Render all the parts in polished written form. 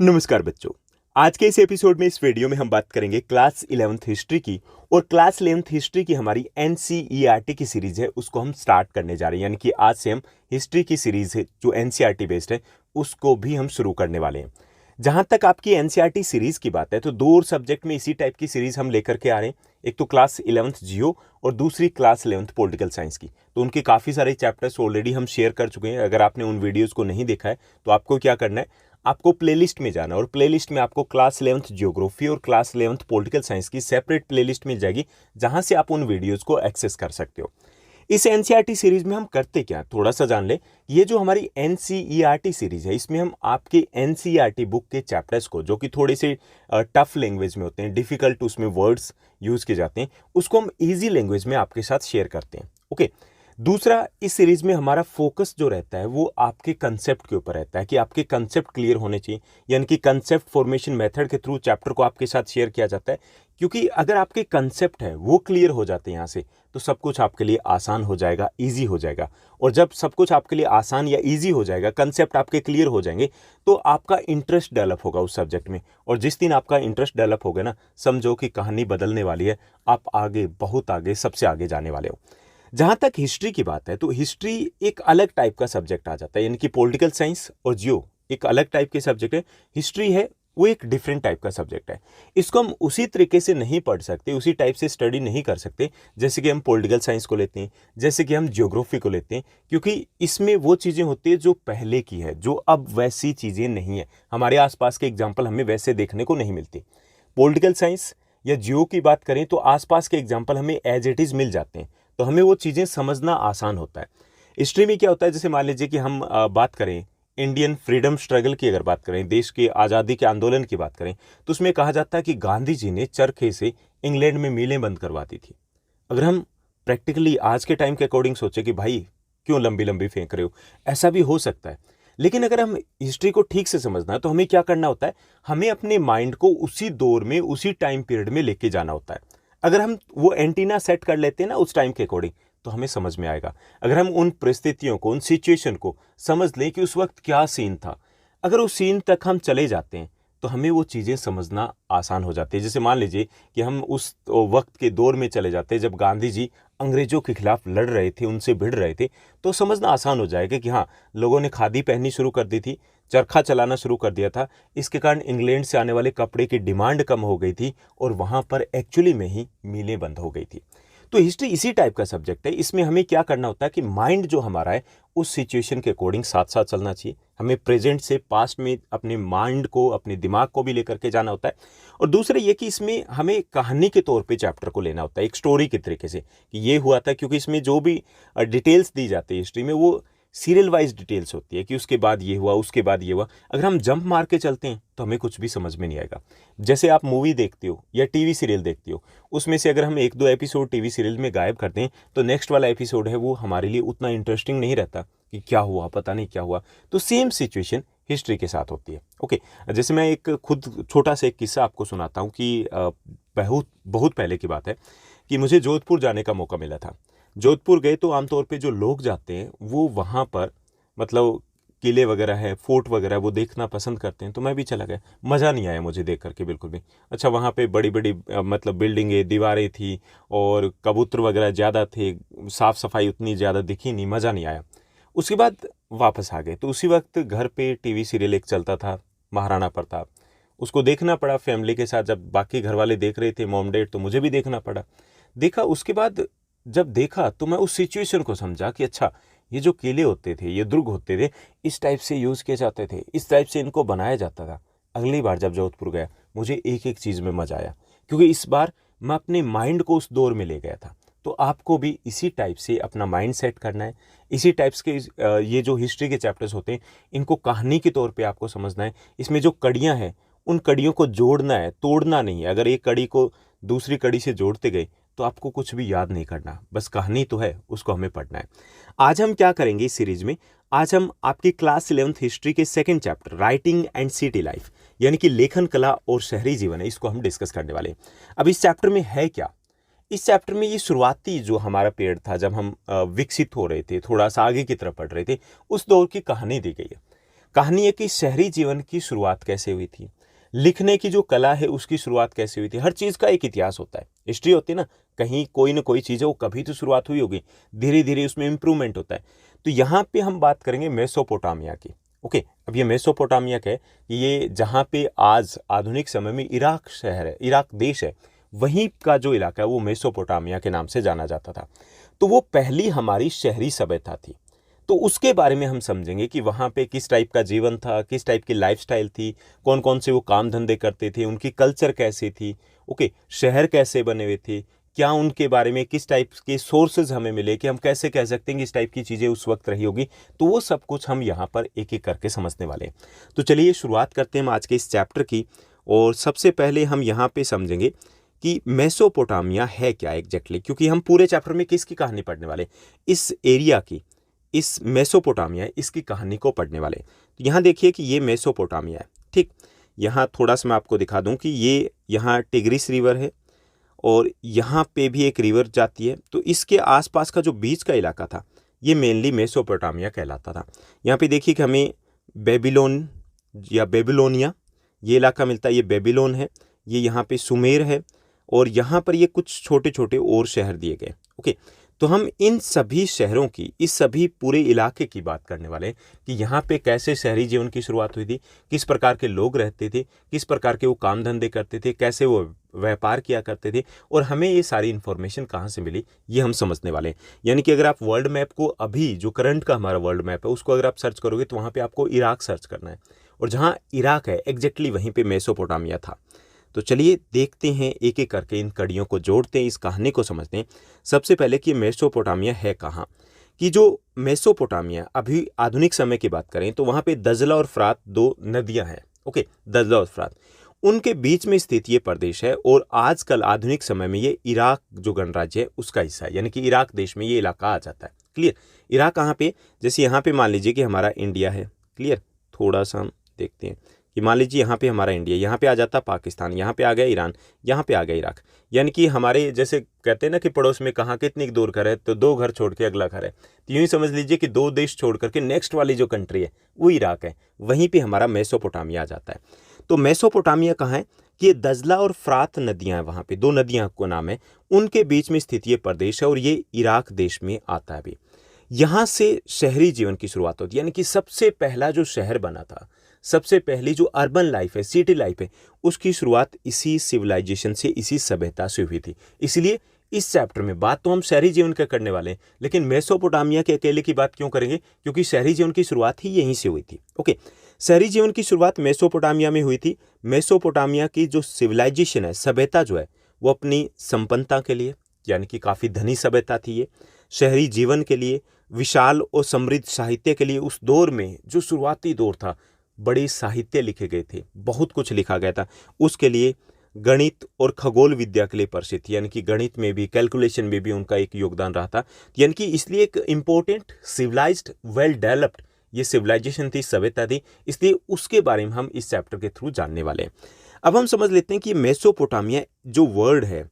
नमस्कार बच्चों। आज के इस एपिसोड में इस वीडियो में हम बात करेंगे क्लास 11th हिस्ट्री की। और क्लास 11th हिस्ट्री की हमारी एनसीईआरटी की सीरीज है, उसको हम स्टार्ट करने जा रहे हैं। यानी कि आज से हम हिस्ट्री की सीरीज है जो एनसीईआरटी बेस्ड है, उसको भी हम शुरू करने वाले हैं। जहां तक आपकी एनसीईआरटी सीरीज की बात है तो दो सब्जेक्ट में इसी टाइप की सीरीज हम लेकर के आ रहे हैं। एक तो क्लास 11th जियो और दूसरी क्लास 11th पॉलिटिकल साइंस की। तो उनके काफ़ी सारे चैप्टर्स ऑलरेडी हम शेयर कर चुके हैं। अगर आपने उन वीडियोज़ को नहीं देखा है तो आपको क्या करना है, आपको प्लेलिस्ट में जाना और प्लेलिस्ट में आपको क्लास 11th ज्योग्राफी और क्लास 11th पॉलिटिकल साइंस की सेपरेट प्लेलिस्ट मिल जाएगी, जहां से आप उन वीडियोस को एक्सेस कर सकते हो। इस एनसीईआरटी सीरीज में हम करते क्या, थोड़ा सा जान ले। ये जो हमारी एनसीईआरटी सीरीज है, इसमें हम आपके एनसीईआरटी बुक के चैप्टर्स को, जो कि थोड़े से टफ लैंग्वेज में होते हैं, डिफिकल्ट उसमें वर्ड्स यूज किए जाते हैं, उसको हम इजी लैंग्वेज में आपके साथ शेयर करते हैं। ओके। दूसरा, इस सीरीज में हमारा फोकस जो रहता है वो आपके कंसेप्ट के ऊपर रहता है कि आपके कंसेप्ट क्लियर होने चाहिए। यानी कि कंसेप्ट फॉर्मेशन मेथड के थ्रू चैप्टर को आपके साथ शेयर किया जाता है, क्योंकि अगर आपके कंसेप्ट है वो क्लियर हो जाते हैं यहाँ से, तो सब कुछ आपके लिए आसान हो जाएगा, ईजी हो जाएगा। और जब सब कुछ आपके लिए आसान या ईजी हो जाएगा, कंसेप्ट आपके क्लियर हो जाएंगे, तो आपका इंटरेस्ट डेवलप होगा उस सब्जेक्ट में। और जिस दिन आपका इंटरेस्ट डेवलप होगा ना, समझो कि कहानी बदलने वाली है। आप आगे, बहुत आगे, सबसे आगे जाने वाले हो। जहां तक हिस्ट्री की बात है तो हिस्ट्री एक अलग टाइप का सब्जेक्ट आ जाता है। यानी कि पॉलिटिकल साइंस और जियो एक अलग टाइप के सब्जेक्ट है, हिस्ट्री है वो एक डिफरेंट टाइप का सब्जेक्ट है। इसको हम उसी तरीके से नहीं पढ़ सकते, उसी टाइप से स्टडी नहीं कर सकते जैसे कि हम पॉलिटिकल साइंस को लेते हैं, जैसे कि हम ज्योग्राफी को लेते हैं, क्योंकि इसमें वो चीज़ें होती है जो पहले की है, जो अब वैसी चीज़ें नहीं है। हमारे आसपास के एग्जाम्पल हमें वैसे देखने को नहीं मिलती। पॉलिटिकल साइंस या जियो की बात करें तो आसपास के एग्जाम्पल हमें एज इट इज़ मिल जाते हैं, तो हमें वो चीज़ें समझना आसान होता है। हिस्ट्री में क्या होता है, जैसे मान लीजिए कि हम बात करें इंडियन फ्रीडम स्ट्रगल की, अगर बात करें देश के आज़ादी के आंदोलन की बात करें, तो उसमें कहा जाता है कि गांधी जी ने चरखे से इंग्लैंड में मीलें बंद करवा दी थी। अगर हम प्रैक्टिकली आज के टाइम के अकॉर्डिंग सोचे कि भाई क्यों लंबी लंबी फेंक रहे हो, ऐसा भी हो सकता है। लेकिन अगर हम हिस्ट्री को ठीक से समझना है तो हमें क्या करना होता है, हमें अपने माइंड को उसी दौर में, उसी टाइम पीरियड में लेके जाना होता है। अगर हम वो एंटीना सेट कर लेते हैं ना उस टाइम के अकॉर्डिंग, तो हमें समझ में आएगा। अगर हम उन परिस्थितियों को, उन सिचुएशन को समझ लें कि उस वक्त क्या सीन था, अगर उस सीन तक हम चले जाते हैं तो हमें वो चीज़ें समझना आसान हो जाती है। जैसे मान लीजिए कि हम उस वक्त के दौर में चले जाते हैं जब गांधी जी अंग्रेजों के खिलाफ लड़ रहे थे, उनसे भिड़ रहे थे, तो समझना आसान हो जाएगा कि हाँ, लोगों ने खादी पहननी शुरू कर दी थी, चरखा चलाना शुरू कर दिया था। इसके कारण इंग्लैंड से आने वाले कपड़े की डिमांड कम हो गई थी और वहाँ पर एक्चुअली में ही मिलें बंद हो गई थी। तो हिस्ट्री इसी टाइप का सब्जेक्ट है। इसमें हमें क्या करना होता है कि माइंड जो हमारा है उस सिचुएशन के अकॉर्डिंग साथ साथ चलना चाहिए। हमें प्रेजेंट से पास्ट में अपने माइंड को, अपने दिमाग को भी लेकर के जाना होता है। और दूसरा ये कि इसमें हमें कहानी के तौर पे चैप्टर को लेना होता है, एक स्टोरी के तरीके से कि ये हुआ था, क्योंकि इसमें जो भी डिटेल्स दी जाती है हिस्ट्री में वो सीरियल वाइज डिटेल्स होती है कि उसके बाद ये हुआ, उसके बाद ये हुआ। अगर हम जंप मार के चलते हैं तो हमें कुछ भी समझ में नहीं आएगा। जैसे आप मूवी देखते हो या टीवी सीरियल देखते हो, उसमें से अगर हम एक दो एपिसोड टीवी सीरियल में गायब करते हैं तो नेक्स्ट वाला एपिसोड है वो हमारे लिए उतना इंटरेस्टिंग नहीं रहता कि क्या हुआ, पता नहीं क्या हुआ। तो सेम सिचुएशन हिस्ट्री के साथ होती है। ओके। जैसे मैं एक खुद छोटा सा एक किस्सा आपको सुनाता हूँ कि बहुत बहुत पहले की बात है कि मुझे जोधपुर जाने का मौका मिला था। जोधपुर गए तो आमतौर पे जो लोग जाते हैं वो वहाँ पर, मतलब किले वगैरह है, फोर्ट वगैरह, वो देखना पसंद करते हैं। तो मैं भी चला गया, मज़ा नहीं आया मुझे देख करके बिल्कुल भी। अच्छा, वहाँ पे बड़ी बड़ी मतलब बिल्डिंगें, दीवारें थी और कबूतर वगैरह ज़्यादा थे, साफ़ सफाई उतनी ज़्यादा दिखी नहीं, मज़ा नहीं आया। उसके बाद वापस आ गए तो उसी वक्त घर पे टीवी सीरियल एक चलता था, महाराणा प्रताप। उसको देखना पड़ा फैमिली के साथ। जब बाकी घर वाले देख रहे थे, मॉम डैड, तो मुझे भी देखना पड़ा। देखा, उसके बाद जब देखा तो मैं उस सिचुएशन को समझा कि अच्छा, ये जो किले होते थे, ये दुर्ग होते थे, इस टाइप से यूज़ किए जाते थे, इस टाइप से इनको बनाया जाता था। अगली बार जब जोधपुर गया, मुझे एक एक चीज़ में मजा आया, क्योंकि इस बार मैं अपने माइंड को उस दौर में ले गया था। तो आपको भी इसी टाइप से अपना माइंड सेट करना है। इसी टाइप्स के ये जो हिस्ट्री के चैप्टर्स होते हैं, इनको कहानी के तौर पे आपको समझना है। इसमें जो कड़ियाँ हैं, उन कड़ियों को जोड़ना है, तोड़ना नहीं है। अगर एक कड़ी को दूसरी कड़ी से जोड़ते गए तो आपको कुछ भी याद नहीं करना, बस कहानी तो है, उसको हमें पढ़ना है। आज हम क्या करेंगे इस सीरीज में, आज हम आपकी क्लास 11th हिस्ट्री के second chapter writing and city life, यानी कि लेखन कला और शहरी जीवन है, इसको हम डिस्कस करने वाले हैं। अब इस चैप्टर में है क्या, इस चैप्टर में ये शुरुआती जो हमारा पीरियड था, जब हम विकसित हो रहे थे, थोड़ा सा आगे की तरफ बढ़ रहे थे, उस दौर की कहानी दी गई है। कहानी है कि शहरी जीवन की शुरुआत कैसे हुई थी, लिखने की जो कला है उसकी शुरुआत कैसे हुई थी। हर चीज़ का एक इतिहास होता है, हिस्ट्री होती है ना, कहीं कोई ना कोई चीज़ है वो कभी तो शुरुआत हुई होगी, धीरे धीरे उसमें इम्प्रूवमेंट होता है। तो यहाँ पे हम बात करेंगे मेसोपोटामिया की। ओके, अब ये मेसोपोटामिया क्या है कि ये जहाँ पे आज आधुनिक समय में इराक शहर है, इराक देश है, वहीं का जो इलाका है वो मेसोपोटामिया के नाम से जाना जाता था। तो वो पहली हमारी शहरी सभ्यता थी। तो उसके बारे में हम समझेंगे कि वहाँ पे किस टाइप का जीवन था, किस टाइप की लाइफस्टाइल थी, कौन कौन से वो काम धंधे करते थे, उनकी कल्चर कैसी थी। ओके, शहर कैसे बने हुए थे, क्या उनके बारे में किस टाइप के सोर्सेज हमें मिले कि हम कैसे कह सकते हैं कि इस टाइप की चीज़ें उस वक्त रही होगी। तो वो सब कुछ हम यहाँ पर एक एक करके समझने वाले हैं। तो चलिए शुरुआत करते हैं हम आज के इस चैप्टर की। और सबसे पहले हम यहाँ पे समझेंगे कि मेसोपोटामिया है क्या एग्जैक्टली, क्योंकि हम पूरे चैप्टर में किसकी कहानी पढ़ने वाले, इस एरिया की, इस मेसोपोटामिया इसकी कहानी को पढ़ने वाले। तो यहाँ देखिए कि ये मेसोपोटामिया है। ठीक, यहाँ थोड़ा सा मैं आपको दिखा दूँ कि ये यहाँ टिग्रिस रिवर है और यहाँ पे भी एक रिवर जाती है। तो इसके आसपास का जो बीच का इलाका था ये मेनली मेसोपोटामिया कहलाता था। यहाँ पे देखिए कि हमें बेबीलोन या बेबीलोनिया ये इलाका मिलता है, ये बेबीलोन है, ये यहाँ पे सुमेर है और यहाँ पर ये कुछ छोटे छोटे और शहर दिए गए। ओके, तो हम इन सभी शहरों की, इस सभी पूरे इलाके की बात करने वाले हैं कि यहाँ पे कैसे शहरी जीवन की शुरुआत हुई थी, किस प्रकार के लोग रहते थे, किस प्रकार के वो काम धंधे करते थे, कैसे वो व्यापार किया करते थे और हमें ये सारी इन्फॉर्मेशन कहाँ से मिली, ये हम समझने वाले हैं। यानी कि अगर आप वर्ल्ड मैप को, अभी जो करंट का हमारा वर्ल्ड मैप है उसको अगर आप सर्च करोगे तो वहाँ पर आपको इराक सर्च करना है और जहाँ इराक है एग्जैक्टली वहीं पर मेसोपोटामिया था। तो चलिए देखते हैं एक एक करके, इन कड़ियों को जोड़ते हैं, इस कहानी को समझते हैं। सबसे पहले कि मेसोपोटामिया है कहाँ, कि जो मेसोपोटामिया अभी आधुनिक समय की बात करें तो वहाँ पे दजला और फ्रात दो नदियाँ हैं। ओके, दजला और फ्रात, उनके बीच में स्थित ये प्रदेश है और आजकल आधुनिक समय में ये इराक जो गणराज्य है उसका हिस्सा है, यानी कि इराक देश में ये इलाका आ जाता है। क्लियर, इराक कहाँ पे, जैसे यहाँ पे मान लीजिए कि हमारा इंडिया है। क्लियर, थोड़ा सा हम देखते हैं कि मान लीजिए यहाँ पे हमारा इंडिया, यहाँ पे आ जाता पाकिस्तान, यहाँ पे आ गया ईरान, यहाँ पे आ गया इराक। यानी कि हमारे जैसे कहते हैं ना कि पड़ोस में कहाँ कितनी दूर घर है, तो दो घर छोड़ के अगला घर है। तो यूँ ही समझ लीजिए कि दो देश छोड़ करके नेक्स्ट वाली जो कंट्री है वो इराक है, वहीं पर हमारा मेसोपोटामिया आ जाता है। तो मेसोपोटामिया कहाँ है कि ये दजला और फ्रात नदियाँ हैं, वहाँ पर दो नदियाँ को नाम है, उनके बीच में स्थित ये प्रदेश है और ये इराक देश में आता है। अभी यहाँ से शहरी जीवन की शुरुआत होती है, यानी कि सबसे पहला जो शहर बना था, सबसे पहली जो अर्बन लाइफ है, सिटी लाइफ है, उसकी शुरुआत इसी सिविलाइजेशन से, इसी सभ्यता से हुई थी। इसलिए इस चैप्टर में बात तो हम शहरी जीवन का करने वाले हैं, लेकिन मेसोपोटामिया के अकेले की बात क्यों करेंगे, क्योंकि शहरी जीवन की शुरुआत ही यहीं से हुई थी। ओके, शहरी जीवन की शुरुआत मेसोपोटामिया में हुई थी। मेसोपोटामिया की जो सिविलाइजेशन है, सभ्यता जो है, वो अपनी संपन्नता के लिए, यानी कि काफ़ी धनी सभ्यता थी ये, शहरी जीवन के लिए, विशाल और समृद्ध साहित्य के लिए। उस दौर में जो शुरुआती दौर था, बड़े साहित्य लिखे गए थे, बहुत कुछ लिखा गया था। उसके लिए गणित और खगोल विद्या के लिए प्रसिद्ध थी, यानी कि गणित में भी, कैलकुलेशन में भी उनका एक योगदान रहा था। यानी कि इसलिए एक इम्पोर्टेंट सिविलाइज्ड, वेल डेवलप्ड ये सिविलाइजेशन थी, सभ्यता थी, इसलिए उसके बारे में हम इस चैप्टर के थ्रू जानने वाले हैं। अब हम समझ लेते हैं कि मेसोपोटामिया जो वर्ड है,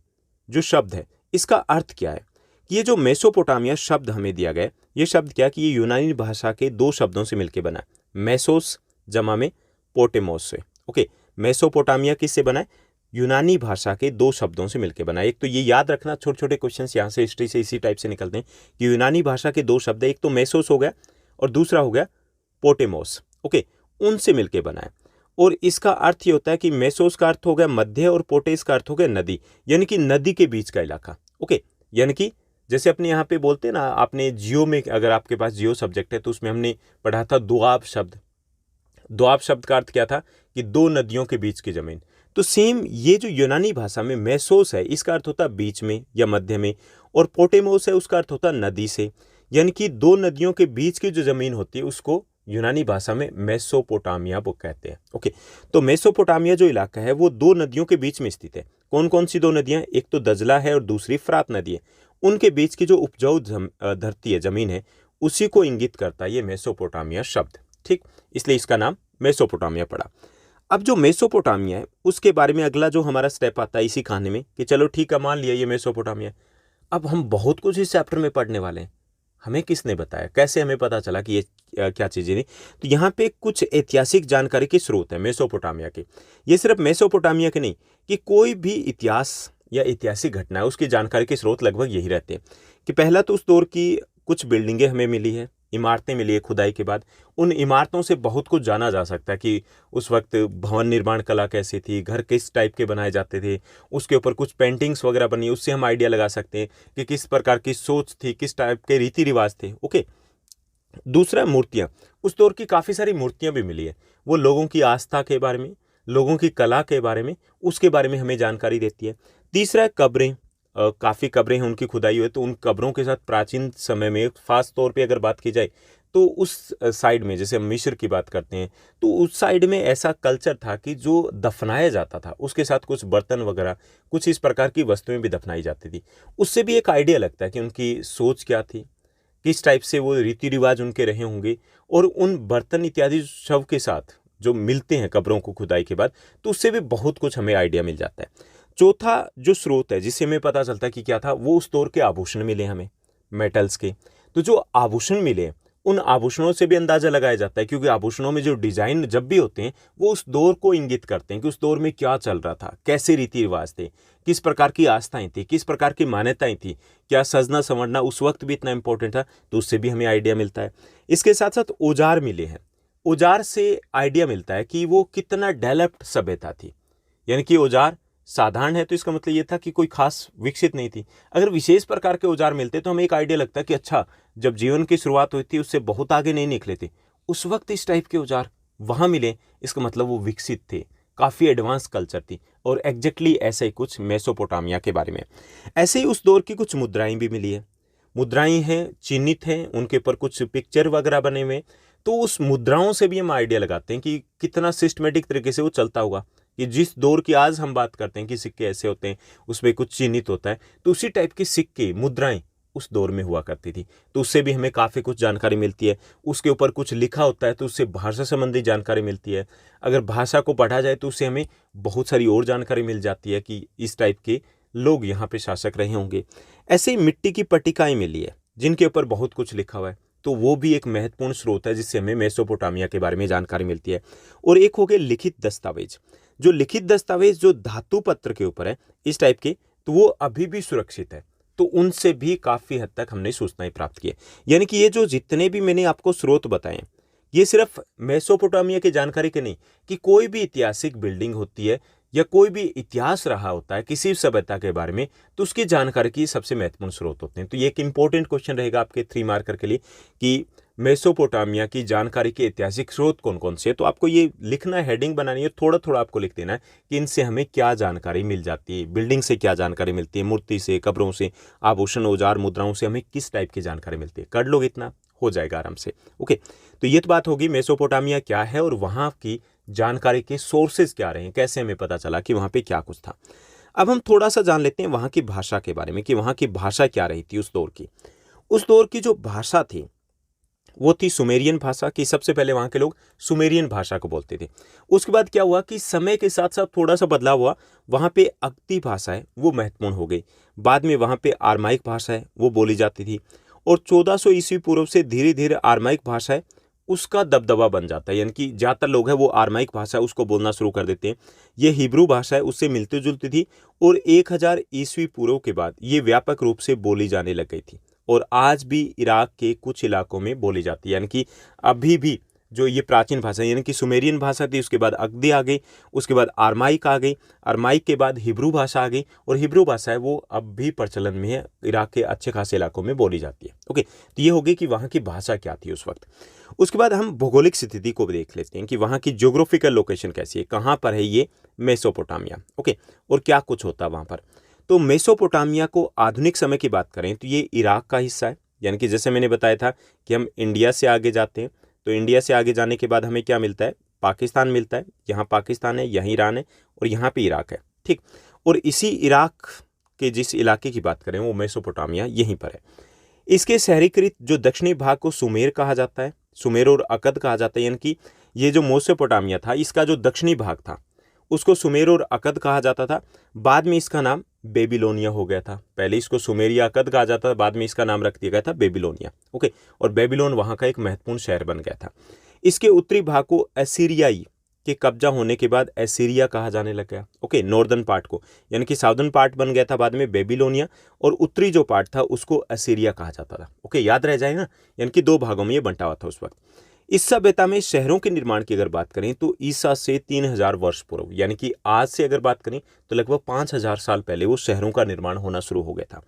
जो शब्द है, इसका अर्थ क्या है। ये जो मेसोपोटामिया शब्द हमें दिया गया, ये शब्द क्या कि ये यूनानी भाषा के दो शब्दों से मिलकर बना है, मेसोस जमा में पोटेमोस से। ओके, मेसोपोटामिया किससे बना है, यूनानी भाषा के दो शब्दों से मिलकर बना है। एक तो ये याद रखना, छोटे छोटे क्वेश्चंस यहाँ से हिस्ट्री से इसी टाइप से निकलते हैं कि यूनानी भाषा के दो शब्द है, एक तो मेसोस हो गया और दूसरा हो गया पोटेमोस। ओके, उनसे मिलकर बना है और इसका अर्थ ये होता है कि मेसोस का अर्थ हो गया मध्य और पोटेस का अर्थ हो गया नदी, यानी कि नदी के बीच का इलाका। ओके, यानी कि जैसे अपने यहाँ पे बोलते हैं ना, आपने जियो में, अगर आपके पास जियो सब्जेक्ट है तो उसमें हमने पढ़ा था दोआब शब्द। दोआब शब्द का अर्थ क्या था कि दो नदियों के बीच की जमीन। तो सेम ये जो यूनानी भाषा में मेसोस है, इसका अर्थ होता है बीच में या मध्य में, और पोटेमोस है उसका अर्थ होता है नदी से, यानी कि दो नदियों के बीच की जो जमीन होती है उसको यूनानी भाषा में मेसोपोटामिया वो कहते हैं। ओके, तो मेसोपोटामिया जो इलाका है वो दो नदियों के बीच में स्थित है। कौन कौन सी दो नदियां, एक तो दजला है और दूसरी फ्रात नदी है। उनके बीच की जो उपजाऊ धरती है, जमीन है, उसी को इंगित करता है ये मेसोपोटामिया शब्द। ठीक, इसलिए इसका नाम मेसोपोटामिया पड़ा। अब जो मेसोपोटामिया है उसके बारे में अगला जो हमारा स्टेप आता है इसी कहानी में कि चलो ठीक है, मान लिया ये मेसोपोटामिया। अब हम बहुत कुछ इस चैप्टर में पढ़ने वाले हैं। हमें किसने बताया, कैसे हमें पता चला कि ये क्या चीज़ें थी। तो यहाँ पे कुछ ऐतिहासिक जानकारी के स्रोत हैं मेसोपोटामिया के। ये सिर्फ मेसोपोटामिया के नहीं, कि कोई भी इतिहास या ऐतिहासिक घटना है उसकी जानकारी के स्रोत लगभग यही रहते हैं। कि पहला तो उस दौर की कुछ बिल्डिंगें हमें मिली है, इमारतें मिली है खुदाई के बाद। उन इमारतों से बहुत कुछ जाना जा सकता है कि उस वक्त भवन निर्माण कला कैसी थी, घर किस टाइप के बनाए जाते थे, उसके ऊपर कुछ पेंटिंग्स वगैरह बनी, उससे हम आइडिया लगा सकते हैं कि किस प्रकार की सोच थी, किस टाइप के रीति रिवाज थे। ओके। दूसरा, मूर्तियाँ। उस दौर की काफ़ी सारी मूर्तियाँ भी मिली है, वो लोगों की आस्था के बारे में, लोगों की कला के बारे में, उसके बारे में हमें जानकारी देती है। तीसरा है कब्रें। काफ़ी कब्रें हैं उनकी खुदाई हुई, तो उन कब्रों के साथ प्राचीन समय में खास तौर पे अगर बात की जाए तो उस साइड में, जैसे हम मिस्र की बात करते हैं, तो उस साइड में ऐसा कल्चर था कि जो दफनाया जाता था उसके साथ कुछ बर्तन वगैरह, कुछ इस प्रकार की वस्तुएं भी दफनाई जाती थी। उससे भी एक आइडिया लगता है कि उनकी सोच क्या थी, किस टाइप से वो रीति रिवाज उनके रहे होंगे। और उन बर्तन इत्यादि शव के साथ जो मिलते हैं कब्रों को खुदाई के बाद, तो उससे भी बहुत कुछ हमें आइडिया मिल जाता है। चौथा जो स्रोत है जिससे हमें पता चलता है कि क्या था, वो उस दौर के आभूषण मिले हमें, मेटल्स के। तो जो आभूषण मिले, उन आभूषणों से भी अंदाजा लगाया जाता है, क्योंकि आभूषणों में जो डिजाइन जब भी होते हैं वो उस दौर को इंगित करते हैं कि उस दौर में क्या चल रहा था, कैसे रीति रिवाज थे, किस प्रकार की आस्थाएं थी, किस प्रकार की मान्यताएं थी, क्या सजना संवरना उस वक्त भी इतना इंपॉर्टेंट था, तो उससे भी हमें आइडिया मिलता है। इसके साथ साथ औजार मिले हैं। औजार से आइडिया मिलता है कि वो कितना डेवलप्ड सभ्यता थी। यानी कि औजार साधारण है तो इसका मतलब ये था कि कोई खास विकसित नहीं थी। अगर विशेष प्रकार के औजार मिलते तो हमें एक आइडिया लगता है कि अच्छा, जब जीवन की शुरुआत हुई थी उससे बहुत आगे नहीं निकले थे, उस वक्त इस टाइप के औजार वहां मिले, इसका मतलब वो विकसित थे, काफी एडवांस कल्चर थी। और एग्जैक्टली ऐसा ही कुछ मेसोपोटामिया के बारे में। ऐसे ही उस दौर की कुछ मुद्राएं भी मिली है। मुद्राएं हैं, चिन्हित हैं, उनके ऊपर कुछ पिक्चर वगैरह बने हुए। तो उस मुद्राओं से भी हम आइडिया लगाते हैं कि कितना सिस्टमेटिक तरीके से वो चलता होगा। कि जिस दौर की आज हम बात करते हैं कि सिक्के ऐसे होते हैं, उसमें कुछ चिन्हित होता है, तो उसी टाइप के सिक्के, मुद्राएं उस दौर में हुआ करती थी। तो उससे भी हमें काफ़ी कुछ जानकारी मिलती है। उसके ऊपर कुछ लिखा होता है तो उससे भाषा संबंधी जानकारी मिलती है। अगर भाषा को पढ़ा जाए तो उससे हमें बहुत सारी और जानकारी मिल जाती है कि इस टाइप के लोग यहाँ पे शासक रहे होंगे। ऐसे ही मिट्टी की पट्टिकाएं मिली है जिनके ऊपर बहुत कुछ लिखा हुआ है, तो वो भी एक महत्वपूर्ण स्रोत है जिससे हमें मेसोपोटामिया के बारे में जानकारी मिलती है। और एक हो गए लिखित दस्तावेज। जो लिखित दस्तावेज जो धातु पत्र के ऊपर है इस टाइप के, तो वो अभी भी सुरक्षित है। तो उनसे भी काफ़ी हद तक हमने सूचनाएं प्राप्त की है। यानी कि ये जो जितने भी मैंने आपको स्रोत बताए, ये सिर्फ मेसोपोटामिया की जानकारी के नहीं, कि कोई भी ऐतिहासिक बिल्डिंग होती है या कोई भी इतिहास रहा होता है किसी सभ्यता के बारे में, तो उसकी जानकारी की सबसे महत्वपूर्ण स्रोत होते हैं। तो ये एक इंपॉर्टेंट क्वेश्चन रहेगा आपके 3 मार्कर के लिए कि मेसोपोटामिया की जानकारी के ऐतिहासिक स्रोत कौन कौन से है। तो आपको ये लिखना है, हेडिंग बनानी है, थोड़ा थोड़ा आपको लिख देना है कि इनसे हमें क्या जानकारी मिल जाती है, बिल्डिंग से क्या जानकारी मिलती है, मूर्ति से, कब्रों से, आभूषण, औजार, मुद्राओं से हमें किस टाइप की जानकारी मिलती है। कर लोगे इतना, हो जाएगा आराम से। ओके, तो ये तो बात होगी मेसोपोटामिया क्या है और वहाँ की जानकारी के सोर्सेज क्या रहे हैं, कैसे हमें पता चला कि वहाँ पे क्या कुछ था। अब हम थोड़ा सा जान लेते हैं वहाँ की भाषा के बारे में कि वहाँ की भाषा क्या रही थी उस दौर की। उस दौर की जो भाषा थी वो थी सुमेरियन भाषा, कि सबसे पहले वहाँ के लोग सुमेरियन भाषा को बोलते थे। उसके बाद क्या हुआ कि समय के साथ साथ थोड़ा सा बदलाव हुआ, वहाँ पे अक्ती भाषा है वो महत्वपूर्ण हो गई। बाद में वहाँ पे आरमाइक भाषा है वो बोली जाती थी। और 1400 ईस्वी पूर्व से धीरे धीरे आरमाइक भाषा है उसका दबदबा बन जाता है, यानी कि ज़्यादातर लोग हैं वो आरमाइक भाषा उसको बोलना शुरू कर देते हैं। ये हिब्रू भाषा है उससे मिलती जुलती थी और 1000 ईस्वी पूर्व के बाद ये व्यापक रूप से बोली जाने लग गई थी और आज भी इराक के कुछ इलाकों में बोली जाती है। यानी कि अभी भी जो ये प्राचीन भाषा यानी कि सुमेरियन भाषा थी, उसके बाद अक्दी आ गई, उसके बाद आरमाइक आ गई, आरमाइक के बाद हिब्रू भाषा आ गई और हिब्रू भाषा है वो अब भी प्रचलन में है, इराक के अच्छे खासे इलाकों में बोली जाती है। ओके, तो ये हो गई कि वहाँ की भाषा क्या थी उस वक्त। उसके बाद हम भौगोलिक स्थिति को भी देख लेते हैं कि वहाँ की ज्योग्राफिकल लोकेशन कैसी है, कहाँ पर है ये मेसोपोटामिया। ओके, और क्या कुछ होता है वहाँ पर। तो मेसोपोटामिया को आधुनिक समय की बात करें तो ये इराक का हिस्सा है। यानी कि जैसे मैंने बताया था कि हम इंडिया से आगे जाते हैं, तो इंडिया से आगे जाने के बाद हमें क्या मिलता है, पाकिस्तान मिलता है। यहाँ पाकिस्तान है, यहाँ ईरान है और यहाँ पे इराक है। ठीक, और इसी इराक के जिस इलाके की बात करें वो मेसोपोटामिया यहीं पर है। इसके शहरीकृत जो दक्षिणी भाग को सुमेर कहा जाता है, सुमेर और अकद कहा जाता है। यानी कि ये जो मेसोपोटामिया था इसका जो दक्षिणी भाग था उसको सुमेर और अकद कहा जाता था। बाद में इसका नाम बेबीलोनिया हो गया था। पहले इसको सुमेरिया अकद कहा जाता था, बाद में इसका नाम रख दिया गया था बेबीलोनिया। ओके, और बेबीलोन वहाँ का एक महत्वपूर्ण शहर बन गया था। इसके उत्तरी भाग को असीरियाई के कब्जा होने के बाद एसीरिया कहा जाने लग गया। ओके, नॉर्दर्न पार्ट को, यानी कि साउदर्न पार्ट बन गया था बाद में बेबीलोनिया, और उत्तरी जो पार्ट था उसको असीरिया कहा जाता था। ओके, याद रह जाए ना, यानी कि दो भागों में ये बंटा हुआ था उस वक्त। इस सभ्यता में शहरों के निर्माण की अगर बात करें तो ईसा से 3000 वर्ष पूर्व, यानी कि आज से अगर बात करें तो लगभग 5000 साल पहले वो शहरों का निर्माण होना शुरू हो गया था।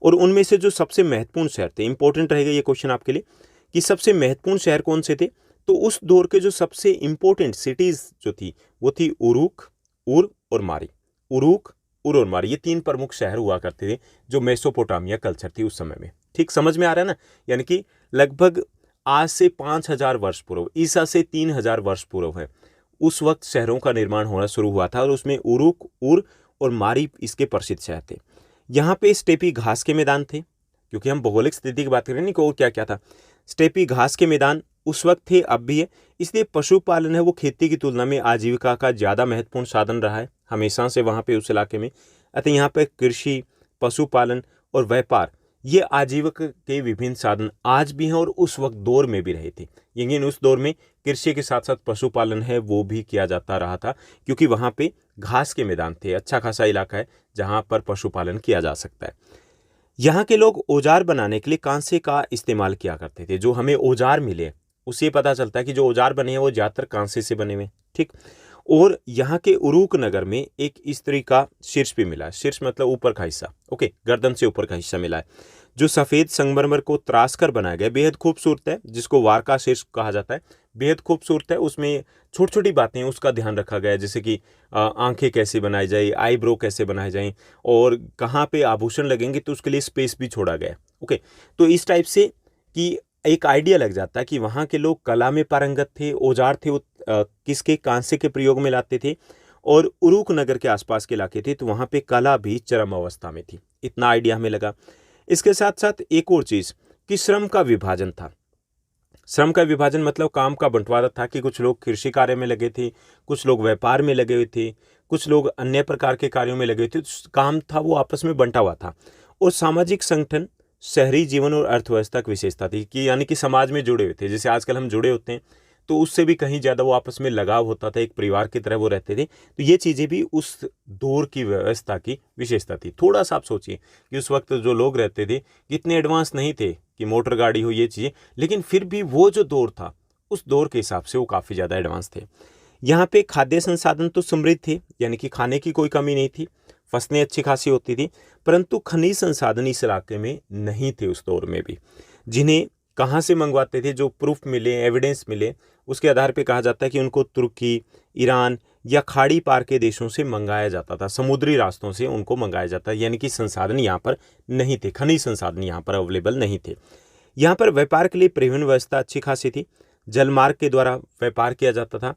और उनमें से जो सबसे महत्वपूर्ण शहर थे, इंपॉर्टेंट रहेगा ये क्वेश्चन आपके लिए, कि सबसे महत्वपूर्ण शहर कौन से थे, तो उस दौर के जो सबसे इंपॉर्टेंट सिटीज जो थी वो थी उरुक, उर और मारी। उरुक, उर और मारी, ये तीन प्रमुख शहर हुआ करते थे जो मेसोपोटामिया कल्चर थी उस समय में। ठीक समझ में आ रहा है ना, यानी कि लगभग आज से 5000 वर्ष पूर्व, ईसा से 3000 वर्ष पूर्व है, उस वक्त शहरों का निर्माण होना शुरू हुआ था, और उसमें उरुक, उर और मारी इसके प्रसिद्ध शहर थे। यहाँ पे स्टेपी घास के मैदान थे, क्योंकि हम भौगोलिक स्थिति की बात करें नहीं, और क्या क्या था, स्टेपी घास के मैदान उस वक्त थे, अब भी है। इसलिए पशुपालन है वो खेती की तुलना में आजीविका का ज़्यादा महत्वपूर्ण साधन रहा है हमेशा से वहाँ पे उस इलाके में। अतः यहाँ पे कृषि, पशुपालन और व्यापार, ये आजीविका के विभिन्न साधन आज भी हैं और उस वक्त दौर में भी रहे थे। लेकिन उस दौर में कृषि के साथ साथ पशुपालन है वो भी किया जाता रहा था, क्योंकि वहाँ पे घास के मैदान थे, अच्छा खासा इलाका है जहाँ पर पशुपालन किया जा सकता है। यहाँ के लोग औजार बनाने के लिए कांसे का इस्तेमाल किया करते थे। जो हमें औजार मिले उससे पता चलता है कि जो औजार बने हैं वो ज़्यादातर कांसे से बने हुए। ठीक, और यहाँ के उरूक नगर में एक स्त्री का शीर्ष भी मिला है। शीर्ष मतलब ऊपर का हिस्सा, ओके, गर्दन से ऊपर का हिस्सा मिला है, जो सफ़ेद संगमरमर को त्रास कर बनाया गया, बेहद खूबसूरत है, जिसको वारका शीर्ष कहा जाता है। बेहद खूबसूरत है, उसमें छोटी छोटी बातें उसका ध्यान रखा गया है, जैसे कि आंखें कैसे बनाई जाए, आईब्रो कैसे बनाए जाएं, और कहाँ पे आभूषण लगेंगे तो उसके लिए स्पेस भी छोड़ा गया है। ओके, तो इस टाइप से कि एक आइडिया लग जाता है कि वहाँ के लोग कला में पारंगत थे, औजार थे वो किसके, कांसे के प्रयोग में लाते थे, और उरूक नगर के आसपास के इलाके थे तो वहाँ पे कला भी चरम अवस्था में थी। इतना आइडिया हमें लगा। इसके साथ साथ एक और चीज़ कि श्रम का विभाजन था। श्रम का विभाजन मतलब काम का बंटवारा था कि कुछ लोग कृषि कार्य में लगे थे, कुछ लोग व्यापार में लगे हुए थे, कुछ लोग अन्य प्रकार के कार्यों में लगे हुए थे। काम था वो आपस में बंटा हुआ था। और सामाजिक संगठन शहरी जीवन और अर्थव्यवस्था की विशेषता थी कि यानी कि समाज में जुड़े हुए थे, जैसे आजकल हम जुड़े होते हैं, तो उससे भी कहीं ज़्यादा वो आपस में लगाव होता था, एक परिवार की तरह वो रहते थे। तो ये चीज़ें भी उस दौर की व्यवस्था की विशेषता थी। थोड़ा सा आप सोचिए कि उस वक्त जो लोग रहते थे इतने एडवांस नहीं थे कि मोटर गाड़ी हो ये चीज़ें, लेकिन फिर भी वो जो दौर था उस दौर के हिसाब से वो काफ़ी ज़्यादा एडवांस थे। यहाँ पे खाद्य संसाधन तो समृद्ध थे, यानी कि खाने की कोई कमी नहीं थी, फसलें अच्छी खासी होती थी, परंतु खनिज संसाधन इस इलाके में नहीं थे उस दौर में भी। जिन्हें कहाँ से मंगवाते थे, जो प्रूफ मिले, एविडेंस मिले, उसके आधार पे कहा जाता है कि उनको तुर्की, ईरान या खाड़ी पार के देशों से मंगाया जाता था, समुद्री रास्तों से उनको मंगाया जाता है, यानी कि संसाधन यहाँ पर नहीं थे, खनिज संसाधन यहाँ पर अवेलेबल नहीं थे। यहाँ पर व्यापार के लिए परिवहन व्यवस्था अच्छी खासी थी, जलमार्ग के द्वारा व्यापार किया जाता था।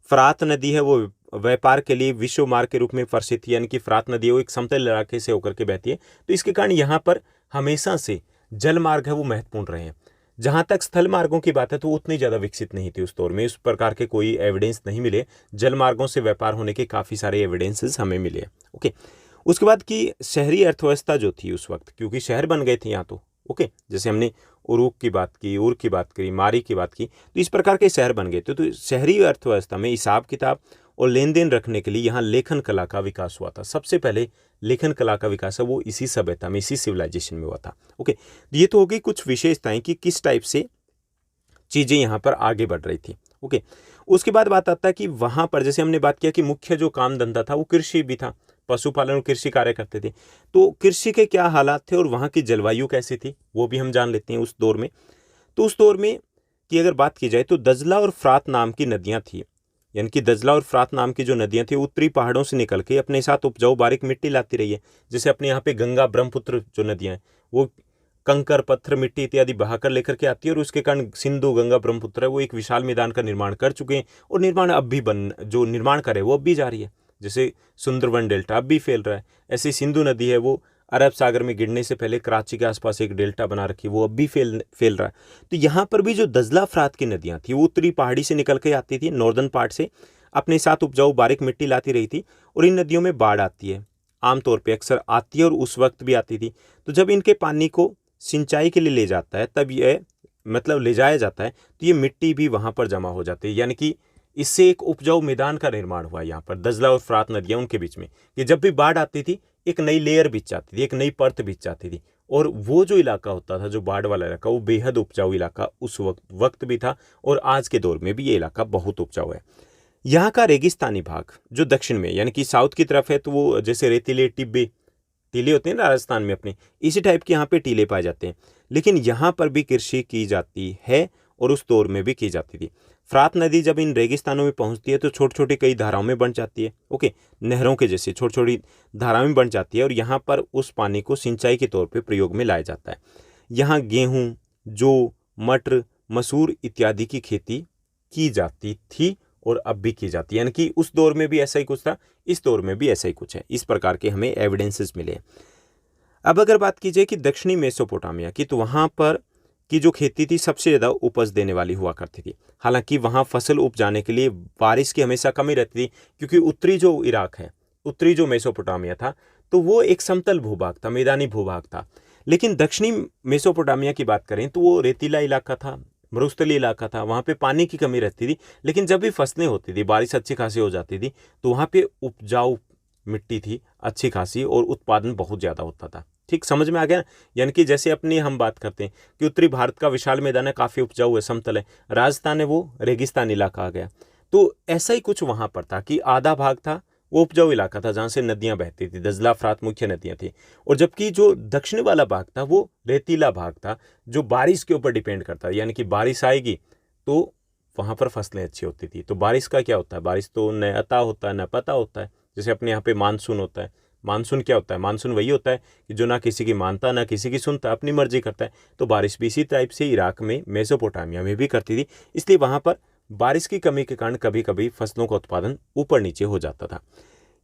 फरात नदी है वो व्यापार के लिए विश्व मार्ग के रूप में प्रसिद्ध थी, यानी कि फरात नदी है वो एक समतल इलाके से होकर के बहती है, तो इसके कारण यहाँ पर हमेशा से जल मार्ग है वो महत्वपूर्ण रहे हैं। जहाँ तक स्थल मार्गों की बात है तो वो उतनी ज़्यादा विकसित नहीं थी उस दौर में, उस प्रकार के कोई एविडेंस नहीं मिले। जल मार्गों से व्यापार होने के काफ़ी सारे एविडेंसेस हमें मिले। ओके, उसके बाद की शहरी अर्थव्यवस्था जो थी उस वक्त, क्योंकि शहर बन गए थे यहाँ तो, ओके, जैसे हमने उरूक की बात की, उर की बात करी, मारी की बात की, तो इस प्रकार के शहर बन गए थे। तो शहरी अर्थव्यवस्था में हिसाब किताब और लेन देन रखने के लिए यहाँ लेखन कला का विकास हुआ था। सबसे पहले लेखन कला का विकास है वो इसी सभ्यता में, इसी सिविलाइजेशन में हुआ था। ओके, ये तो हो गई कुछ विशेषताएं कि किस टाइप से चीज़ें यहाँ पर आगे बढ़ रही थी। ओके, उसके बाद बात आता है कि वहाँ पर जैसे हमने बात किया कि मुख्य जो काम धंधा था वो कृषि भी था, पशुपालन और कृषि कार्य करते थे। तो कृषि के क्या हालात थे और वहाँ की जलवायु कैसी थी वो भी हम जान लेते हैं उस दौर में। तो उस दौर में की अगर बात की जाए तो दजला और फ्रात नाम की नदियाँ थी, यानी कि दजला और फ्रात नाम की जो नदियाँ थी उत्तरी पहाड़ों से निकल के अपने साथ उपजाऊ बारीक मिट्टी लाती रही है। जैसे अपने यहाँ पे गंगा ब्रह्मपुत्र जो नदियाँ हैं वो कंकर, पत्थर, मिट्टी इत्यादि बहाकर लेकर के आती है, और उसके कारण सिंधु, गंगा, ब्रह्मपुत्र है वो एक विशाल मैदान का निर्माण कर चुके हैं, और निर्माण अब भी जो निर्माण करे वो अब भी जारी है। जैसे सुंदरवन डेल्टा अब भी फैल रहा है, ऐसी सिंधु नदी है वो अरब सागर में गिरने से पहले कराची के आसपास एक डेल्टा बना रखी है, वो अब भी फैल रहा है। तो यहाँ पर भी जो दजला फ्रात की नदियाँ थी वो उत्तरी पहाड़ी से निकल के आती थी, नॉर्दर्न पार्ट से अपने साथ उपजाऊ बारीक मिट्टी लाती रही थी, और इन नदियों में बाढ़ आती है, आमतौर पे अक्सर आती है और उस वक्त भी आती थी। तो जब इनके पानी को सिंचाई के लिए ले जाता है तब ये मतलब ले जाया जाता है तो ये मिट्टी भी वहाँ पर जमा हो जाती है, यानी कि इससे एक उपजाऊ मैदान का निर्माण हुआ यहाँ पर दजला और फरात नदियाँ उनके बीच में, कि जब भी बाढ़ आती थी एक नई लेयर बिछ जाती थी, एक नई परत बिछ जाती थी। और वो जो इलाका होता था, जो बाढ़ वाला इलाका, वो बेहद उपजाऊ इलाका उस वक्त भी था और आज के दौर में भी ये इलाका बहुत उपजाऊ है। यहाँ का रेगिस्तानी भाग जो दक्षिण में यानी कि साउथ की तरफ है, तो वो जैसे रेतीले टिब्बे टीले होते हैं ना राजस्थान में अपने, इसी टाइप के यहाँ पे टीले पाए जाते हैं। लेकिन यहाँ पर भी कृषि की जाती है और उस दौर में भी की जाती थी। फरात नदी जब इन रेगिस्तानों में पहुँचती है तो छोटी छोटी कई धाराओं में बन जाती है। ओके, नहरों के जैसे छोटी छोटी धाराओं में बन जाती है और यहाँ पर उस पानी को सिंचाई के तौर पर प्रयोग में लाया जाता है। यहाँ गेहूँ, जौ, मटर, मसूर इत्यादि की खेती की जाती थी और अब भी की जाती है, यानी कि उस दौर में भी ऐसा ही कुछ था, इस दौर में भी ऐसा ही कुछ है। इस प्रकार के हमें एविडेंसेस मिले। अब अगर बात की जाए कि दक्षिणी मेसोपोटामिया की, तो वहाँ पर की जो खेती थी सबसे ज़्यादा उपज देने वाली हुआ करती थी। हालांकि वहाँ फसल उपजाने के लिए बारिश की हमेशा कमी रहती थी, क्योंकि उत्तरी जो इराक है, उत्तरी जो मेसोपोटामिया था, तो वो एक समतल भूभाग था, मैदानी भूभाग था। लेकिन दक्षिणी मेसोपोटामिया की बात करें तो वो रेतीला इलाका था, मरुस्थलीय इलाका था, वहाँ पे पानी की कमी रहती थी। लेकिन जब भी फसलें होती थी, बारिश अच्छी खासी हो जाती थी, तो वहाँ पे उपजाऊ मिट्टी थी अच्छी खासी और उत्पादन बहुत ज़्यादा होता था। ठीक समझ में आ गया? यानी कि जैसे अपनी हम बात करते हैं कि उत्तरी भारत का विशाल मैदान है, काफ़ी उपजाऊ है, समतल है, राजस्थान है वो रेगिस्तान इलाका आ गया। तो ऐसा ही कुछ वहाँ पर था कि आधा भाग था वो उपजाऊ इलाका था, जहाँ से नदियाँ बहती थी, दजला फरात मुख्य नदियाँ थी, और जबकि जो दक्षिण वाला भाग था वो रेतीला भाग था, जो बारिश के ऊपर डिपेंड करता है। यानी कि बारिश आएगी तो वहाँ पर फसलें अच्छी होती थी। तो बारिश का क्या होता है, बारिश तो न अता होता है न पता होता है। जैसे अपने यहाँ पे मानसून होता है, मानसून क्या होता है, मानसून वही होता है कि जो ना किसी की मानता ना किसी की सुनता, अपनी मर्जी करता है। तो बारिश भी इसी टाइप से इराक में, मेसोपोटामिया में भी करती थी, इसलिए वहाँ पर बारिश की कमी के कारण कभी कभी फसलों का उत्पादन ऊपर नीचे हो जाता था।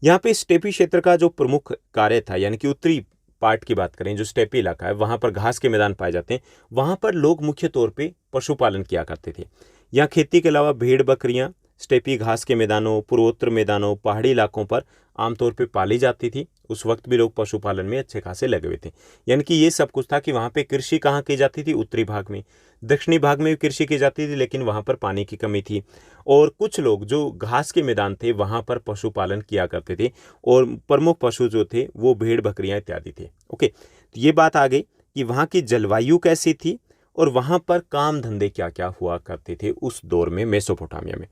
यहाँ पे स्टेपी क्षेत्र का जो प्रमुख कार्य था, यानी कि उत्तरी पार्ट की बात करें, जो स्टेपी इलाका है, वहाँ पर घास के मैदान पाए जाते हैं। वहाँ पर लोग मुख्य तौर पे पशुपालन किया करते थे। यहाँ खेती के अलावा भेड़ बकरियाँ स्टेपी घास के मैदानों, पूर्वोत्तर मैदानों, पहाड़ी इलाकों पर आमतौर पे पाली जाती थी। उस वक्त भी लोग पशुपालन में अच्छे खासे लगे हुए थे। यानी कि ये सब कुछ था कि वहाँ पे कृषि कहाँ की जाती थी, उत्तरी भाग में। दक्षिणी भाग में भी कृषि की जाती थी, लेकिन वहाँ पर पानी की कमी थी। और कुछ लोग जो घास के मैदान थे वहाँ पर पशुपालन किया करते थे, और प्रमुख पशु जो थे वो भेड़ बकरियाँ इत्यादि थे। ओके, तो ये बात आ गई कि वहाँ की जलवायु कैसी थी और वहाँ पर काम धंधे क्या क्या हुआ करते थे उस दौर में मेसोपोटामिया में।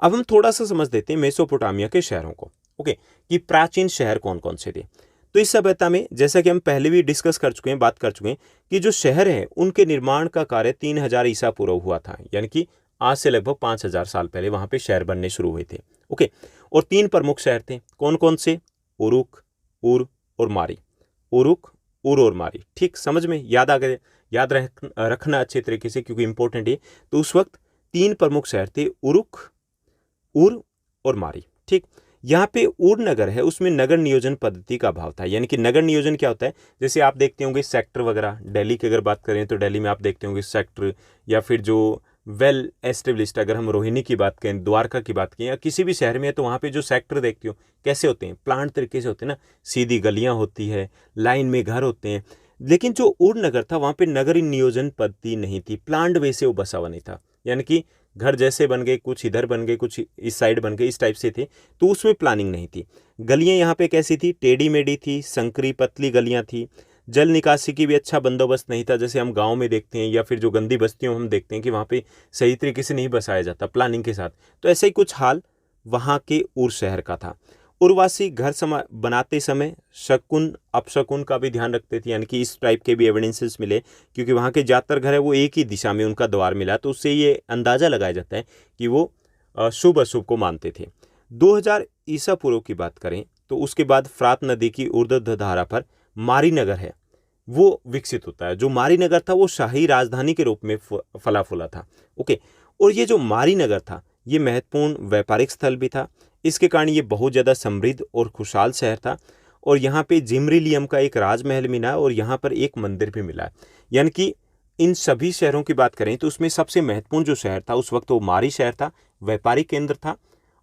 अब हम थोड़ा सा समझ देते हैं मेसोपोटामिया के शहरों को। ओके, कि प्राचीन शहर कौन कौन से थे। तो इस सभ्यता में, जैसा कि हम पहले भी डिस्कस कर चुके हैं, बात कर चुके हैं, कि जो शहर हैं उनके निर्माण का कार्य 3000 ईसा पूर्व हुआ था। यानी कि आज से लगभग 5000 साल पहले वहाँ पे शहर बनने शुरू हुए थे। ओके, और 3 प्रमुख शहर थे। कौन कौन से? उरुक, उर और मारी। उरुक, उर और मारी। ठीक समझ में याद आ गए, याद रखना अच्छे तरीके से, क्योंकि इंपॉर्टेंट है। तो उस वक्त 3 प्रमुख शहर थे, उरुक, उर और मारी। ठीक, यहाँ पे उर नगर है, उसमें नगर नियोजन पद्धति का अभाव था। यानी कि नगर नियोजन क्या होता है, जैसे आप देखते होंगे सेक्टर वगैरह, दिल्ली की अगर बात करें तो दिल्ली में आप देखते होंगे सेक्टर, या फिर जो वेल एस्टेब्लिश्ड, अगर हम रोहिणी की बात करें, द्वारका की बात करें, या किसी भी शहर में है, तो वहाँ पे जो सेक्टर देखते हो कैसे होते हैं, प्लांट तरीके से होते हैं ना, सीधी गलियाँ होती है, लाइन में घर होते हैं। लेकिन जो उर नगर था वहाँ पे नगर नियोजन पद्धति नहीं थी, प्लांट वे से वो बसा हुआ नहीं था। यानी कि घर जैसे बन गए, कुछ इधर बन गए, कुछ इस साइड बन गए, इस टाइप से थे, तो उसमें प्लानिंग नहीं थी। गलियां यहाँ पे कैसी थी, टेढ़ी मेढ़ी थी, संकरी पतली गलियां थी। जल निकासी की भी अच्छा बंदोबस्त नहीं था, जैसे हम गांव में देखते हैं, या फिर जो गंदी बस्तियों हम देखते हैं कि वहाँ पे सही तरीके से नहीं बसाया जाता प्लानिंग के साथ। तो ऐसा ही कुछ हाल वहाँ के उर शहर का था। उर्वासी घर बनाते समय शकुन अपशकुन का भी ध्यान रखते थे। यानी कि इस टाइप के भी एविडेंसेस मिले, क्योंकि वहाँ के ज़्यादातर घर है वो एक ही दिशा में उनका द्वार मिला, तो उससे ये अंदाज़ा लगाया जाता है कि वो शुभ अशुभ को मानते थे। 2000 ईसा पूर्व की बात करें तो उसके बाद फरात नदी की ऊर्ध्व धारा पर मारी नगर है वो विकसित होता है। जो मारी नगर था वो शाही राजधानी के रूप में फला फूला था। ओके, और ये जो मारी नगर था ये महत्वपूर्ण व्यापारिक स्थल भी था। इसके कारण ये बहुत ज़्यादा समृद्ध और खुशहाल शहर था, और यहाँ पे जिमरिलियम का एक राजमहल मिला, और यहाँ पर एक मंदिर भी मिला। यानी कि इन सभी शहरों की बात करें तो उसमें सबसे महत्वपूर्ण जो शहर था उस वक्त वो मारी शहर था, व्यापारिक केंद्र था,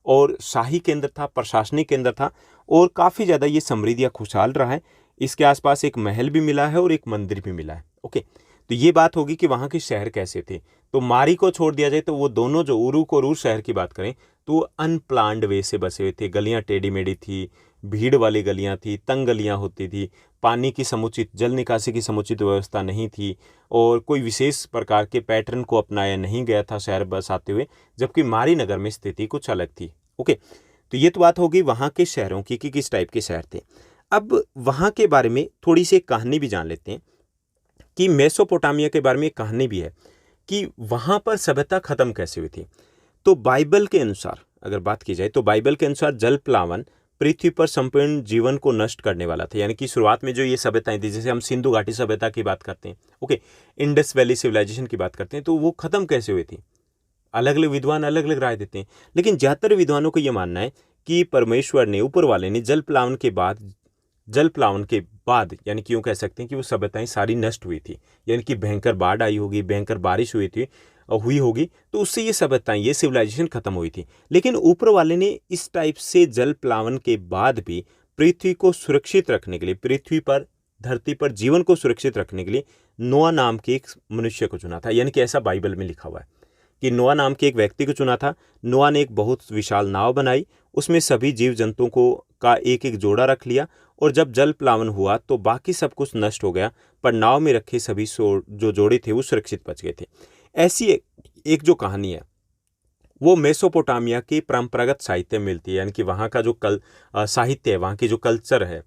और शाही केंद्र था, प्रशासनिक केंद्र था और काफ़ी ज़्यादा ये समृद्ध या खुशहाल रहा है। इसके आसपास एक महल भी मिला है और एक मंदिर भी मिला है। ओके, तो ये बात होगी कि वहाँ के शहर कैसे थे। तो मारी को छोड़ दिया जाए तो वो दोनों जो उरुक और उर शहर की बात करें तो अनप्लान्ड वे से बसे हुए थे। गलियाँ टेढ़ी मेढ़ी थी, भीड़ वाली गलियाँ थी, तंग गलियाँ होती थी, पानी की समुचित जल निकासी की समुचित व्यवस्था नहीं थी और कोई विशेष प्रकार के पैटर्न को अपनाया नहीं गया था शहर बसाते हुए, जबकि मारी नगर में स्थिति कुछ अलग थी। ओके, तो ये तो बात होगी वहाँ के शहरों की कि किस टाइप के शहर थे। अब वहाँ के बारे में थोड़ी सी कहानी भी जान लेते हैं कि मेसोपोटामिया के बारे में एक कहानी भी है कि वहाँ पर सभ्यता खत्म कैसे हुई थी। तो बाइबल के अनुसार अगर बात की जाए तो बाइबल के अनुसार जल प्लावन पृथ्वी पर संपूर्ण जीवन को नष्ट करने वाला था। यानी कि शुरुआत में जो ये सभ्यताएं थी, जैसे हम सिंधु घाटी सभ्यता की बात करते हैं, ओके, इंडस वैली सिविलाइजेशन की बात करते हैं, तो वो खत्म कैसे हुई थी। अलग अलग विद्वान अलग अलग राय देते हैं, लेकिन ज्यादातर विद्वानों को यह मानना है कि परमेश्वर ने, ऊपर वाले ने जल प्लावन के बाद यानी कि यूँ कह सकते हैं कि वो सभ्यताएं सारी नष्ट हुई थी। यानी कि भयंकर बाढ़ आई होगी, भयंकर बारिश हुई होगी, तो उससे ये सभ्यताएं, ये सिविलाइजेशन खत्म हुई थी। लेकिन ऊपर वाले ने इस टाइप से जल प्लावन के बाद भी पृथ्वी को सुरक्षित रखने के लिए, पृथ्वी पर, धरती पर जीवन को सुरक्षित रखने के लिए नोआ नाम के एक मनुष्य को चुना था। यानी कि ऐसा बाइबल में लिखा हुआ है कि नोआ नाम के एक व्यक्ति को चुना था। नोआ ने एक बहुत विशाल नाव बनाई, उसमें सभी जीव जंतुओं को का एक एक जोड़ा रख लिया और जब जल प्लावन हुआ तो बाकी सब कुछ नष्ट हो गया, पर नाव में रखे सभी जो जोड़े थे वो सुरक्षित बच गए थे। ऐसी एक जो कहानी है वो मेसोपोटामिया के परंपरागत साहित्य में मिलती है। यानी कि वहाँ का जो साहित्य है, वहाँ की जो कल्चर है,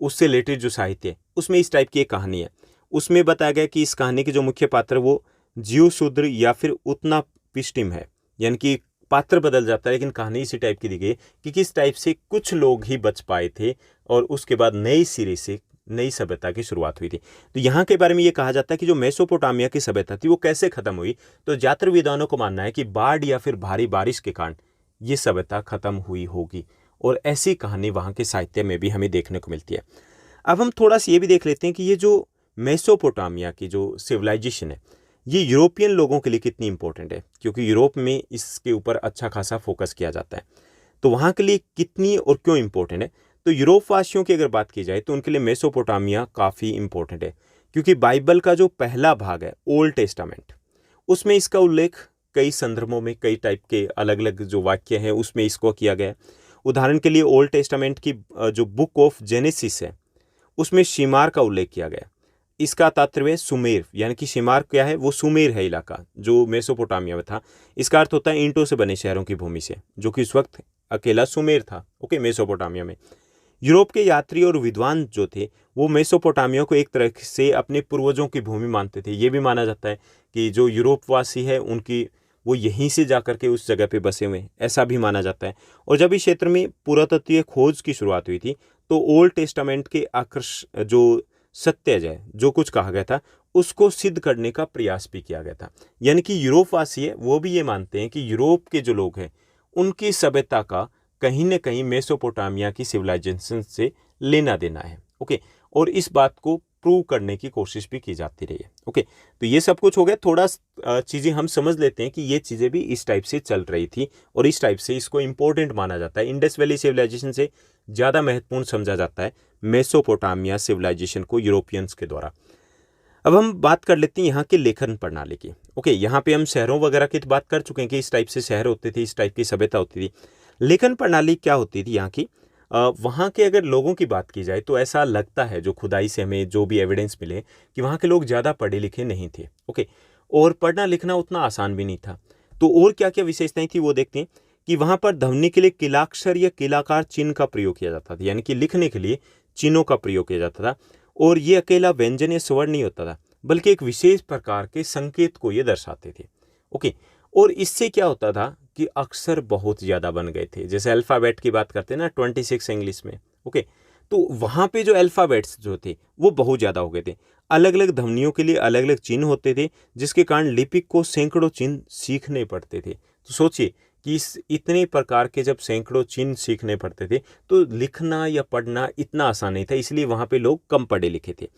उससे रिलेटेड जो साहित्य है, उसमें इस टाइप की एक कहानी है। उसमें बताया गया कि इस कहानी के जो मुख्य पात्र वो जीवशूद्र या फिर उतना पिष्टिम है। यानी कि पात्र बदल जाता है लेकिन कहानी इसी टाइप की दी गई कि किस टाइप से कुछ लोग ही बच पाए थे और उसके बाद नए सिरे से नई सभ्यता की शुरुआत हुई थी। तो यहाँ के बारे में ये कहा जाता है कि जो मेसोपोटामिया की सभ्यता थी वो कैसे खत्म हुई। तो ज्यादातर विद्वानों को मानना है कि बाढ़ या फिर भारी बारिश के कारण ये सभ्यता खत्म हुई होगी और ऐसी कहानी वहाँ के साहित्य में भी हमें देखने को मिलती है। अब हम थोड़ा सा ये भी देख लेते हैं कि ये जो मेसोपोटामिया की जो सिविलाइजेशन है ये यूरोपियन लोगों के लिए कितनी इंपॉर्टेंट है, क्योंकि यूरोप में इसके ऊपर अच्छा खासा फोकस किया जाता है। तो वहाँ के लिए कितनी और क्यों इंपॉर्टेंट है, तो यूरोप वासियों की अगर बात की जाए तो उनके लिए मेसोपोटामिया काफ़ी इंपॉर्टेंट है, क्योंकि बाइबल का जो पहला भाग है ओल्ड टेस्टामेंट, उसमें इसका उल्लेख कई संदर्भों में, कई टाइप के अलग अलग जो वाक्य हैं उसमें इसको किया गया है। उदाहरण के लिए ओल्ड टेस्टामेंट की जो बुक ऑफ जेनेसिस है उसमें शिमार का उल्लेख किया गया। इसका तात्पर्य सुमेर, यानी कि शिमार क्या है, वो सुमेर है इलाका जो मेसोपोटामिया में था। इसका अर्थ होता है ईंटों से बने शहरों की भूमि से, जो कि उस वक्त अकेला सुमेर था, ओके, मेसोपोटामिया में। यूरोप के यात्री और विद्वान जो थे वो मेसोपोटामिया को एक तरह से अपने पूर्वजों की भूमि मानते थे। ये भी माना जाता है कि जो यूरोपवासी है उनकी वो यहीं से जाकर के उस जगह पे बसे हुए हैं, ऐसा भी माना जाता है। और जब इस क्षेत्र में पुरातत्वीय खोज की शुरुआत हुई थी तो ओल्ड टेस्टामेंट के जो सत्य है, जो कुछ कहा गया था उसको सिद्ध करने का प्रयास भी किया गया था। यानी कि यूरोपवासी है वो भी ये मानते हैं कि यूरोप के जो लोग हैं उनकी सभ्यता का कहीं ना कहीं मेसोपोटामिया की सिविलाइजेशन से लेना देना है, ओके, और इस बात को प्रूव करने की कोशिश भी की जाती रही है। ओके, तो ये सब कुछ हो गया। थोड़ा चीज़ें हम समझ लेते हैं कि ये चीज़ें भी इस टाइप से चल रही थी और इस टाइप से इसको इम्पोर्टेंट माना जाता है। इंडस वैली सिविलाइजेशन से ज़्यादा महत्वपूर्ण समझा जाता है मेसोपोटामिया सिविलाइजेशन को यूरोपियंस के द्वारा। अब हम बात कर लेते हैं यहाँ के लेखन प्रणाली की। ओके, यहाँ पे हम शहरों वगैरह की तो बात कर चुके हैं कि इस टाइप से शहर होते थे, इस टाइप की सभ्यता होती थी। लेखन प्रणाली क्या होती थी यहाँ की, वहाँ के अगर लोगों की बात की जाए तो ऐसा लगता है, जो खुदाई से हमें जो भी एविडेंस मिले, कि वहाँ के लोग ज़्यादा पढ़े लिखे नहीं थे। ओके, और पढ़ना लिखना उतना आसान भी नहीं था। तो और क्या क्या विशेषताएं थी वो देखते हैं कि वहाँ पर ध्वनि के लिए किलाक्षर या किलाकार चिन्ह का प्रयोग किया जाता था, यानी कि लिखने के लिए चिन्हों का प्रयोग किया जाता था। और ये अकेला व्यंजन या स्वर नहीं होता था, बल्कि एक विशेष प्रकार के संकेत को ये दर्शाते थे। ओके, और इससे क्या होता था कि अक्षर बहुत ज़्यादा बन गए थे। जैसे अल्फ़ाबेट की बात करते हैं ना, 26 इंग्लिश में, ओके, तो वहाँ पे जो अल्फ़ाबेट्स जो थे वो बहुत ज़्यादा हो गए थे। अलग अलग ध्वनियों के लिए अलग अलग चिन्ह होते थे, जिसके कारण लिपिक को सैकड़ों चिन्ह सीखने पड़ते थे। तो सोचिए कि इस इतने प्रकार के जब सैकड़ों चिन्ह सीखने पड़ते थे तो लिखना या पढ़ना इतना आसान नहीं था, इसलिए वहाँ पे लोग कम पढ़े लिखे थे।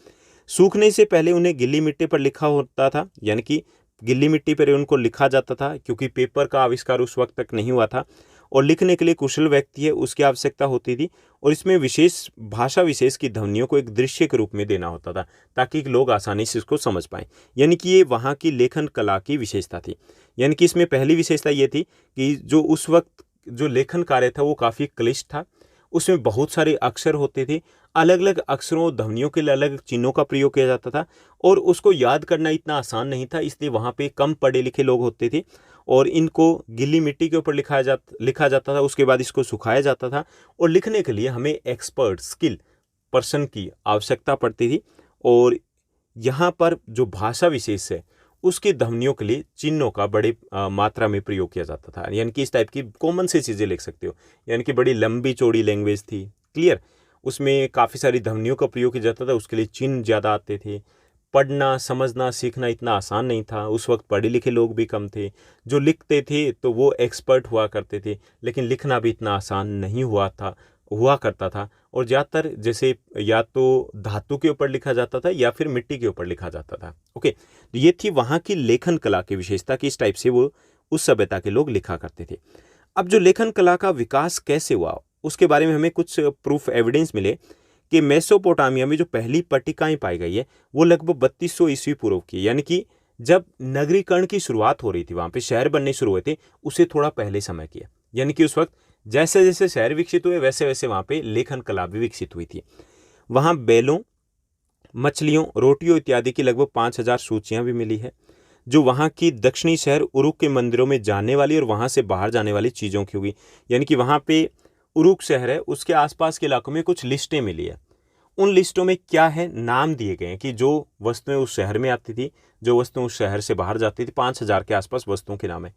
सूखने से पहले उन्हें गीली मिट्टी पर लिखा होता था, यानी कि गीली मिट्टी पर उनको लिखा जाता था, क्योंकि पेपर का आविष्कार उस वक्त तक नहीं हुआ था। और लिखने के लिए कुशल व्यक्ति है उसकी आवश्यकता होती थी। और इसमें विशेष भाषा विशेष की ध्वनियों को एक दृश्य के रूप में देना होता था ताकि लोग आसानी से इसको समझ पाएं। यानी कि ये वहाँ की लेखन कला की विशेषता थी। यानी कि इसमें पहली विशेषता ये थी कि जो उस वक्त जो लेखन कार्य था वो काफ़ी क्लिष्ट था। उसमें बहुत सारे अक्षर होते थे, अलग अलग अक्षरों और ध्वनियों के लिए अलग चिन्हों का प्रयोग किया जाता था और उसको याद करना इतना आसान नहीं था, इसलिए वहाँ पे कम पढ़े लिखे लोग होते थे और इनको गीली मिट्टी के ऊपर लिखा जाता था। उसके बाद इसको सुखाया जाता था और लिखने के लिए हमें एक्सपर्ट स्किल पर्सन की आवश्यकता पड़ती थी। और यहाँ पर जो भाषा विशेष है उसकी ध्वनियों के लिए चिन्हों का बड़े मात्रा में प्रयोग किया जाता था। यानी कि इस टाइप की कॉमन सी चीज़ें लिख सकते हो, यानी कि बड़ी लंबी चौड़ी लैंग्वेज थी, क्लियर। उसमें काफ़ी सारी ध्वनियों का प्रयोग किया जाता था, उसके लिए चिन्ह ज़्यादा आते थे। पढ़ना समझना सीखना इतना आसान नहीं था, उस वक्त पढ़े लिखे लोग भी कम थे। जो लिखते थे तो वो एक्सपर्ट हुआ करते थे, लेकिन लिखना भी इतना आसान नहीं हुआ करता था। और ज़्यादातर जैसे या तो धातु के ऊपर लिखा जाता था या फिर मिट्टी के ऊपर लिखा जाता था। ओके, तो ये थी वहाँ की लेखन कला की विशेषता कि इस टाइप से वो उस सभ्यता के लोग लिखा करते थे। अब जो लेखन कला का विकास कैसे हुआ उसके बारे में हमें कुछ प्रूफ एविडेंस मिले कि मेसोपोटामिया में जो पहली पट्टिकाएं पाई गई है वो लगभग 3200 ईस्वी पूर्व की, यानी कि जब नगरीकरण की शुरुआत हो रही थी, वहाँ पे शहर बनने शुरू हुए थे, उससे थोड़ा पहले समय की है। यानी कि उस वक्त जैसे जैसे शहर विकसित हुए वैसे वैसे वहाँ पे लेखन कला भी विकसित हुई थी। वहाँ बैलों, मछलियों, रोटियों इत्यादि की लगभग 5000 सूचियाँ भी मिली है, जो वहाँ की दक्षिणी शहर उरुक के मंदिरों में जाने वाली और वहाँ से बाहर जाने वाली चीज़ों की हुई। यानी कि वहाँ पे उरुक शहर है, उसके आसपास के इलाकों में कुछ लिस्टें मिली है। उन लिस्टों में क्या है, नाम दिए गए हैं कि जो वस्तुएं उस शहर में आती थी, जो वस्तुएं उस शहर से बाहर जाती थी, 5000 के आसपास वस्तुओं के नाम है।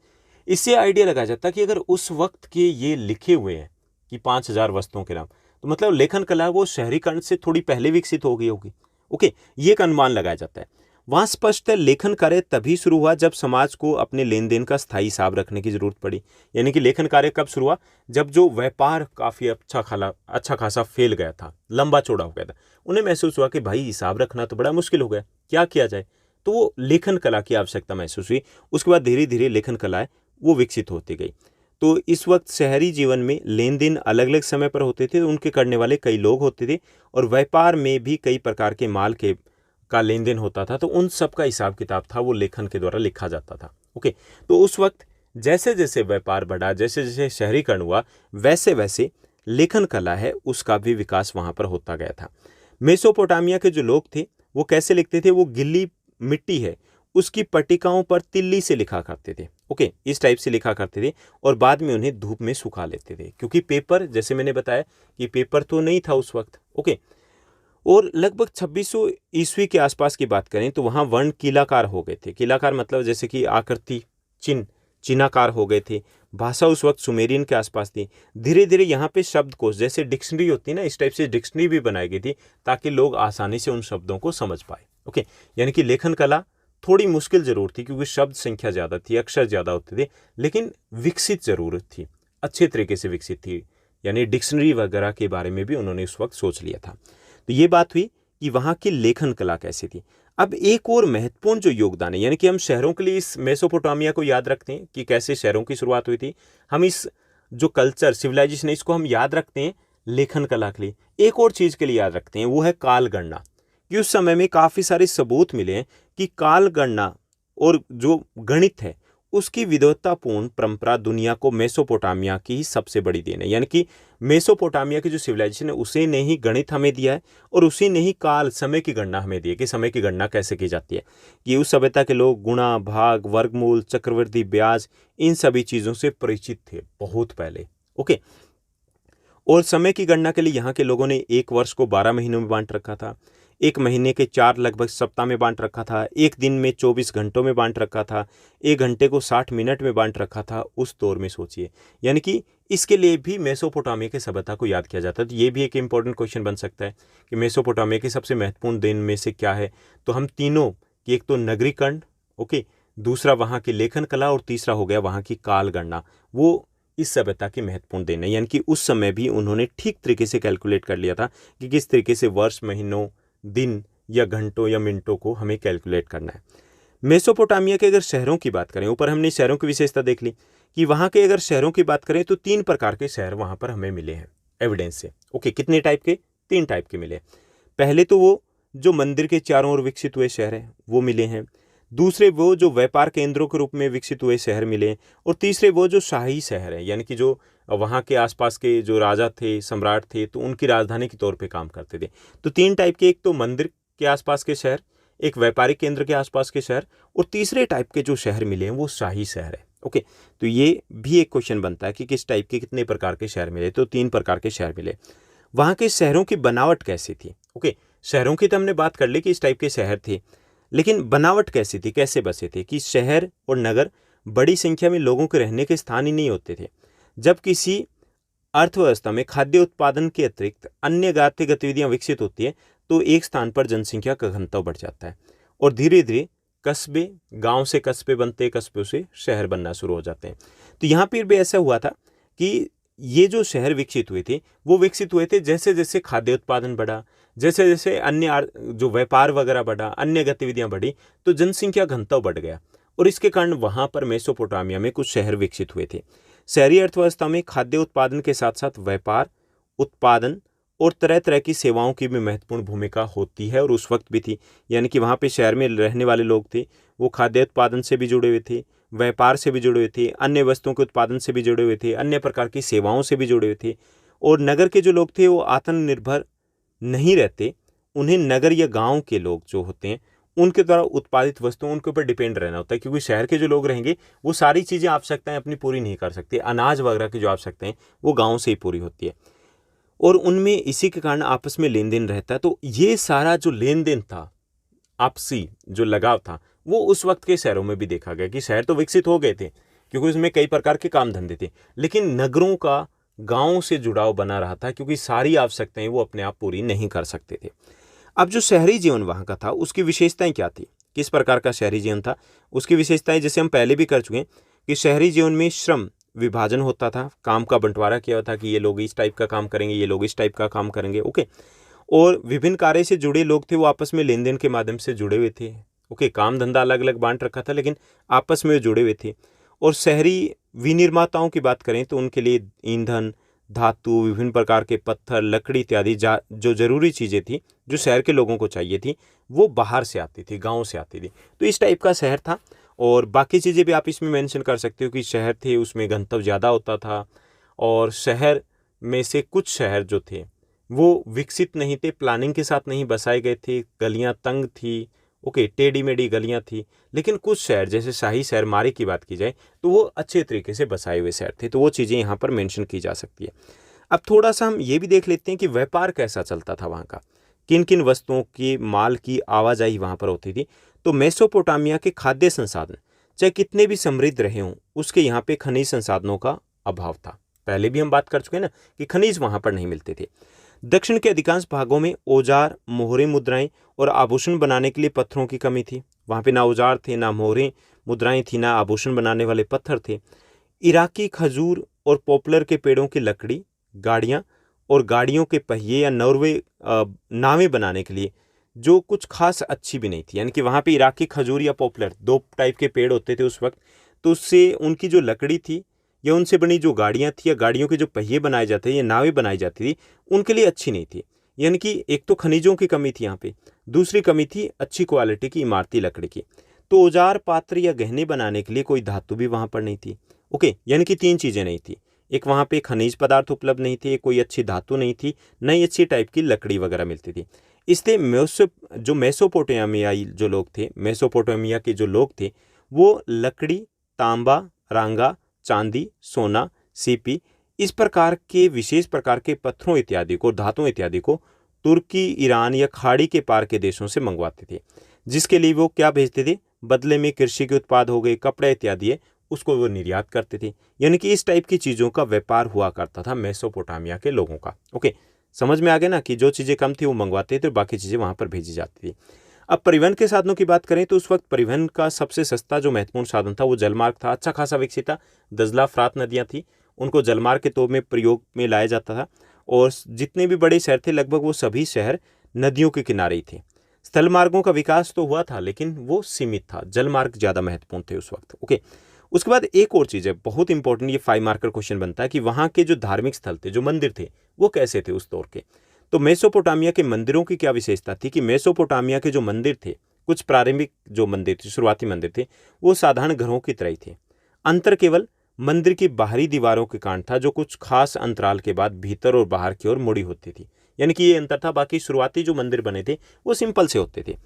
इससे आइडिया लगाया जाता है कि अगर उस वक्त के ये लिखे हुए हैं कि 5000 वस्तुओं के नाम, तो मतलब लेखन कला वो शहरीकरण से थोड़ी पहले विकसित हो गई होगी। ओके, ये एक अनुमान लगाया जाता है। वहाँ स्पष्ट है लेखन कार्य तभी शुरू हुआ जब समाज को अपने लेन देन का स्थायी हिसाब रखने की जरूरत पड़ी। यानी कि लेखन कार्य कब शुरू हुआ, जब जो व्यापार काफ़ी अच्छा खासा फैल गया था, लंबा चौड़ा हो गया था। उन्हें महसूस हुआ कि भाई हिसाब रखना तो बड़ा मुश्किल हो गया, क्या किया जाए। तो वो लेखन कला की आवश्यकता महसूस हुई। उसके बाद धीरे धीरे लेखन कलाएँ वो विकसित होती गई। तो इस वक्त शहरी जीवन में लेन देन अलग अलग समय पर होते थे, उनके करने वाले कई लोग होते थे और व्यापार में भी कई प्रकार के माल का लेन देन होता था। तो उन सब का हिसाब किताब था वो लेखन के द्वारा लिखा जाता था। ओके, तो उस वक्त जैसे जैसे व्यापार बढ़ा, जैसे जैसे शहरीकरण हुआ, वैसे वैसे लेखन कला है उसका भी विकास वहाँ पर होता गया था। मेसोपोटामिया के जो लोग थे वो कैसे लिखते थे, वो गिल्ली मिट्टी है उसकी पट्टिकाओं पर तिल्ली से लिखा करते थे। ओके, इस टाइप से लिखा करते थे और बाद में उन्हें धूप में सुखा लेते थे, क्योंकि पेपर, जैसे मैंने बताया कि पेपर तो नहीं था उस वक्त। ओके, और लगभग 2600 ईस्वी के आसपास की बात करें तो वहाँ वर्ण कीलाकार हो गए थे। कीलाकार मतलब जैसे कि आकृति चिन्हाकार हो गए थे। भाषा उस वक्त सुमेरियन के आसपास थी। धीरे धीरे यहाँ पे शब्दकोश, जैसे डिक्शनरी होती है ना, इस टाइप से डिक्शनरी भी बनाई गई थी ताकि लोग आसानी से उन शब्दों को समझ पाए। ओके, यानी कि लेखन कला थोड़ी मुश्किल जरूर थी क्योंकि शब्द संख्या ज़्यादा थी, अक्षर ज़्यादा होते थे, लेकिन विकसित जरूर थी, अच्छे तरीके से विकसित थी। यानी डिक्शनरी वगैरह के बारे में भी उन्होंने उस वक्त सोच लिया था। तो ये बात हुई कि वहाँ की लेखन कला कैसी थी। अब एक और महत्वपूर्ण जो योगदान है, यानी कि हम शहरों के लिए इस मेसोपोटामिया को याद रखते हैं कि कैसे शहरों की शुरुआत हुई थी, हम इस जो कल्चर सिविलाइजेशन है इसको हम याद रखते हैं लेखन कला के लिए। एक और चीज़ के लिए याद रखते हैं, वो है काल गणना, कि उस समय में काफ़ी सारे सबूत मिले हैं कि काल गणना और जो गणित है उसकी विद्वत्तापूर्ण परंपरा दुनिया को मेसोपोटामिया की ही सबसे बड़ी देन है। यानी कि मेसोपोटामिया की जो सिविलाइजेशन है उसी ने ही गणित हमें दिया है और उसी ने ही काल समय की गणना हमें दी है कि समय की गणना कैसे की जाती है। कि उस सभ्यता के लोग गुणा, भाग, वर्गमूल, चक्रवृद्धि ब्याज, इन सभी चीज़ों से परिचित थे बहुत पहले। ओके, और समय की गणना के लिए यहाँ के लोगों ने एक वर्ष को 12 महीनों में बांट रखा था, एक महीने के 4 लगभग सप्ताह में बांट रखा था, एक दिन में 24 घंटों में बांट रखा था, एक घंटे को 60 मिनट में बांट रखा था उस दौर में, सोचिए। यानी कि इसके लिए भी मेसोपोटामिया के सभ्यता को याद किया जाता है। तो ये भी एक इंपॉर्टेंट क्वेश्चन बन सकता है कि मेसोपोटामिया की सबसे महत्वपूर्ण देन में से क्या है। तो हम तीनों की, एक तो नगरीकरण, ओके, दूसरा वहाँ की लेखन कला और तीसरा हो गया वहाँ की काल गणना, वो इस सभ्यता की महत्वपूर्ण देन है। यानी कि उस समय भी उन्होंने ठीक तरीके से कैलकुलेट कर लिया था कि किस तरीके से वर्ष, महीनों, दिन या घंटों या मिनटों को हमें कैलकुलेट करना है। मेसोपोटामिया के अगर शहरों की बात करें, ऊपर हमने शहरों की विशेषता देख ली कि वहाँ के अगर शहरों की बात करें तो 3 प्रकार के शहर वहाँ पर हमें मिले हैं एविडेंस से। ओके, कितने टाइप के? 3 टाइप के मिले। पहले तो वो जो मंदिर के चारों ओर विकसित हुए शहर हैं वो मिले हैं। दूसरे वो जो व्यापार केंद्रों के रूप में विकसित हुए शहर मिले। और तीसरे वो जो शाही शहर है, यानी कि जो वहाँ के आसपास के जो राजा थे, सम्राट थे, तो उनकी राजधानी के तौर पे काम करते थे। तो 3 टाइप के, एक तो मंदिर के आसपास के शहर, एक व्यापारिक केंद्र के आसपास के शहर, और तीसरे टाइप के जो शहर मिले हैं वो शाही शहर है। ओके, तो ये भी एक क्वेश्चन बनता है कि किस टाइप के कितने प्रकार के शहर मिले। तो 3 प्रकार के शहर मिले। वहाँ के शहरों की बनावट कैसी थी? ओके, शहरों की तो हमने बात कर ली कि इस टाइप के शहर थे, लेकिन बनावट कैसी थी, कैसे बसे थे? कि शहर और नगर बड़ी संख्या में लोगों के रहने के स्थान ही नहीं होते थे। जब किसी अर्थव्यवस्था में खाद्य उत्पादन के अतिरिक्त अन्य आर्थिक गतिविधियां विकसित होती है तो एक स्थान पर जनसंख्या का घनत्व बढ़ जाता है और धीरे धीरे कस्बे, गांव से कस्बे बनते, कस्बों से शहर बनना शुरू हो जाते हैं। तो यहाँ पर भी ऐसा हुआ था कि ये जो शहर विकसित हुए थे वो विकसित हुए थे जैसे जैसे खाद्य उत्पादन बढ़ा, जैसे जैसे अन्य जो व्यापार वगैरह बढ़ा, अन्य गतिविधियां बढ़ी, तो जनसंख्या घनत्व बढ़ गया और इसके कारण वहां पर मेसोपोटामिया में कुछ शहर विकसित हुए थे। शहरी अर्थव्यवस्था में खाद्य उत्पादन के साथ साथ व्यापार, उत्पादन और तरह तरह की सेवाओं की भी महत्वपूर्ण भूमिका होती है और उस वक्त भी थी। यानी कि वहाँ पे शहर में रहने वाले लोग थे वो खाद्य उत्पादन से भी जुड़े हुए थे, व्यापार से भी जुड़े हुए थे, अन्य वस्तुओं के उत्पादन से भी जुड़े हुए थे, अन्य प्रकार की सेवाओं से भी जुड़े हुए थे। और नगर के जो लोग थे वो आत्मनिर्भर नहीं रहते, उन्हें नगर या गांव के लोग जो होते हैं उनके द्वारा उत्पादित वस्तुओं उनके ऊपर डिपेंड रहना होता है, क्योंकि शहर के जो लोग रहेंगे वो सारी चीज़ें आवश्यकताएं अपनी पूरी नहीं कर सकते। अनाज वगैरह की जो आवश्यकताएं वो गांव से ही पूरी होती है और उनमें इसी के कारण आपस में लेन देन रहता है। तो ये सारा जो लेन देन था, आपसी जो लगाव था, वो उस वक्त के शहरों में भी देखा गया कि शहर तो विकसित हो गए थे क्योंकि उसमें कई प्रकार के काम धंधे थे, लेकिन नगरों का गांवों से जुड़ाव बना रहा था क्योंकि सारी आवश्यकताएं वो अपने आप पूरी नहीं कर सकते थे। अब जो शहरी जीवन वहाँ का था उसकी विशेषताएं क्या थी, किस प्रकार का शहरी जीवन था, उसकी विशेषताएं जैसे हम पहले भी कर चुके हैं कि शहरी जीवन में श्रम विभाजन होता था, काम का बंटवारा किया था कि ये लोग इस टाइप का काम करेंगे, ये लोग इस टाइप का काम करेंगे। ओके, और विभिन्न कार्य से जुड़े लोग थे वो आपस में लेन देन के माध्यम से जुड़े हुए थे। ओके, काम धंधा अलग अलग बांट रखा था लेकिन आपस में जुड़े हुए थे। और शहरी विनिर्माताओं की बात करें तो उनके लिए ईंधन, धातु, विभिन्न प्रकार के पत्थर, लकड़ी इत्यादि जो जरूरी चीज़ें थी जो शहर के लोगों को चाहिए थी वो बाहर से आती थी, गाँव से आती थी। तो इस टाइप का शहर था। और बाकी चीज़ें भी आप इसमें मेंशन कर सकते हो कि शहर थे उसमें घनत्व ज़्यादा होता था और शहर में से कुछ शहर जो थे वो विकसित नहीं थे, प्लानिंग के साथ नहीं बसाए गए थे, गलियां तंग थी। ओके, टेढ़ी मेढ़ी गलियां थी। लेकिन कुछ शहर जैसे शाही शहर मारे की बात की जाए तो वो अच्छे तरीके से बसाए हुए शहर थे। तो वो चीज़ें यहाँ पर मेंशन की जा सकती है। अब थोड़ा सा हम ये भी देख लेते हैं कि व्यापार कैसा चलता था वहाँ का, किन किन वस्तुओं की, माल की आवाजाही वहाँ पर होती थी। तो मेसोपोटामिया के खाद्य संसाधन चाहे कितने भी समृद्ध रहे हों उसके यहाँ पे खनिज संसाधनों का अभाव था। पहले भी हम बात कर चुके हैं ना कि खनिज वहाँ पर नहीं मिलते थे। दक्षिण के अधिकांश भागों में औजार, मोहरें, मुद्राएं और आभूषण बनाने के लिए पत्थरों की कमी थी। वहाँ पे ना औजार थे, ना मोहरें मुद्राएं थी, ना आभूषण बनाने वाले पत्थर थे। इराकी खजूर और पॉपुलर के पेड़ों की लकड़ी, गाड़ियाँ और गाड़ियों के पहिए या नॉर्वे नावें बनाने के लिए जो कुछ खास अच्छी भी नहीं थी। यानी कि वहाँ पे इराकी खजूर या पॉपुलर 2 टाइप के पेड़ होते थे उस वक्त, तो उससे उनकी जो लकड़ी थी या उनसे बनी जो गाड़ियाँ थी या गाड़ियों के जो पहिए बनाए जाते थे या नावें बनाई जाती थी उनके लिए अच्छी नहीं थी। यानी कि एक तो खनिजों की कमी थी यहाँ पे, दूसरी कमी थी अच्छी क्वालिटी की इमारती लकड़ी की। तो औजार, पात्र या गहने बनाने के लिए कोई धातु भी वहाँ पर नहीं थी। ओके, यानी कि 3 चीज़ें नहीं थी। एक वहाँ पे खनिज पदार्थ उपलब्ध नहीं थे, कोई अच्छी धातु नहीं थी, नई अच्छी टाइप की लकड़ी वगैरह मिलती थी। इसलिए मेसोपोटामियाई जो लोग थे, मेसोपोटामिया के जो लोग थे वो लकड़ी, तांबा, रांगा, चांदी, सोना, सीपी, इस प्रकार के विशेष प्रकार के पत्थरों इत्यादि को, धातुओं इत्यादि को तुर्की, ईरान या खाड़ी के पार के देशों से मंगवाते थे, जिसके लिए वो क्या भेजते थे, बदले में कृषि के उत्पाद हो गए, कपड़े इत्यादि है उसको वो निर्यात करते थे। यानी कि इस टाइप की चीज़ों का व्यापार हुआ करता था मेसोपोटामिया के लोगों का। ओके, समझ में आ गया ना कि जो चीज़ें कम थी वो मंगवाते थे, बाकी चीज़ें वहाँ पर भेजी जाती थी। अब परिवहन के साधनों की बात करें तो उस वक्त परिवहन का सबसे सस्ता जो महत्वपूर्ण साधन था वो जलमार्ग था। अच्छा खासा विकसित था। दजला, फरात नदियाँ थी, उनको जलमार्ग के तौर में प्रयोग में लाया जाता था और जितने भी बड़े शहर थे लगभग वो सभी शहर नदियों के किनारे ही थे। स्थल मार्गों का विकास तो हुआ था लेकिन वो सीमित था, जल मार्ग ज़्यादा महत्वपूर्ण थे उस वक्त। ओके, उसके बाद एक और चीज़ है बहुत इंपॉर्टेंट, ये 5 मार्कर क्वेश्चन बनता है कि वहाँ के जो धार्मिक स्थल थे, जो मंदिर थे, वो कैसे थे उस दौर के। तो मेसोपोटामिया के मंदिरों की क्या विशेषता थी कि मेसोपोटामिया के जो मंदिर थे, कुछ प्रारंभिक जो मंदिर थे, शुरुआती मंदिर थे, वो साधारण घरों की तरह ही थे। अंतर केवल मंदिर की बाहरी दीवारों के कारण था, जो कुछ खास अंतराल के बाद भीतर और बाहर की ओर मुड़ी होती थी। यानी कि ये अंतर था, बाकी शुरुआती जो मंदिर बने थे वो सिंपल से होते थे।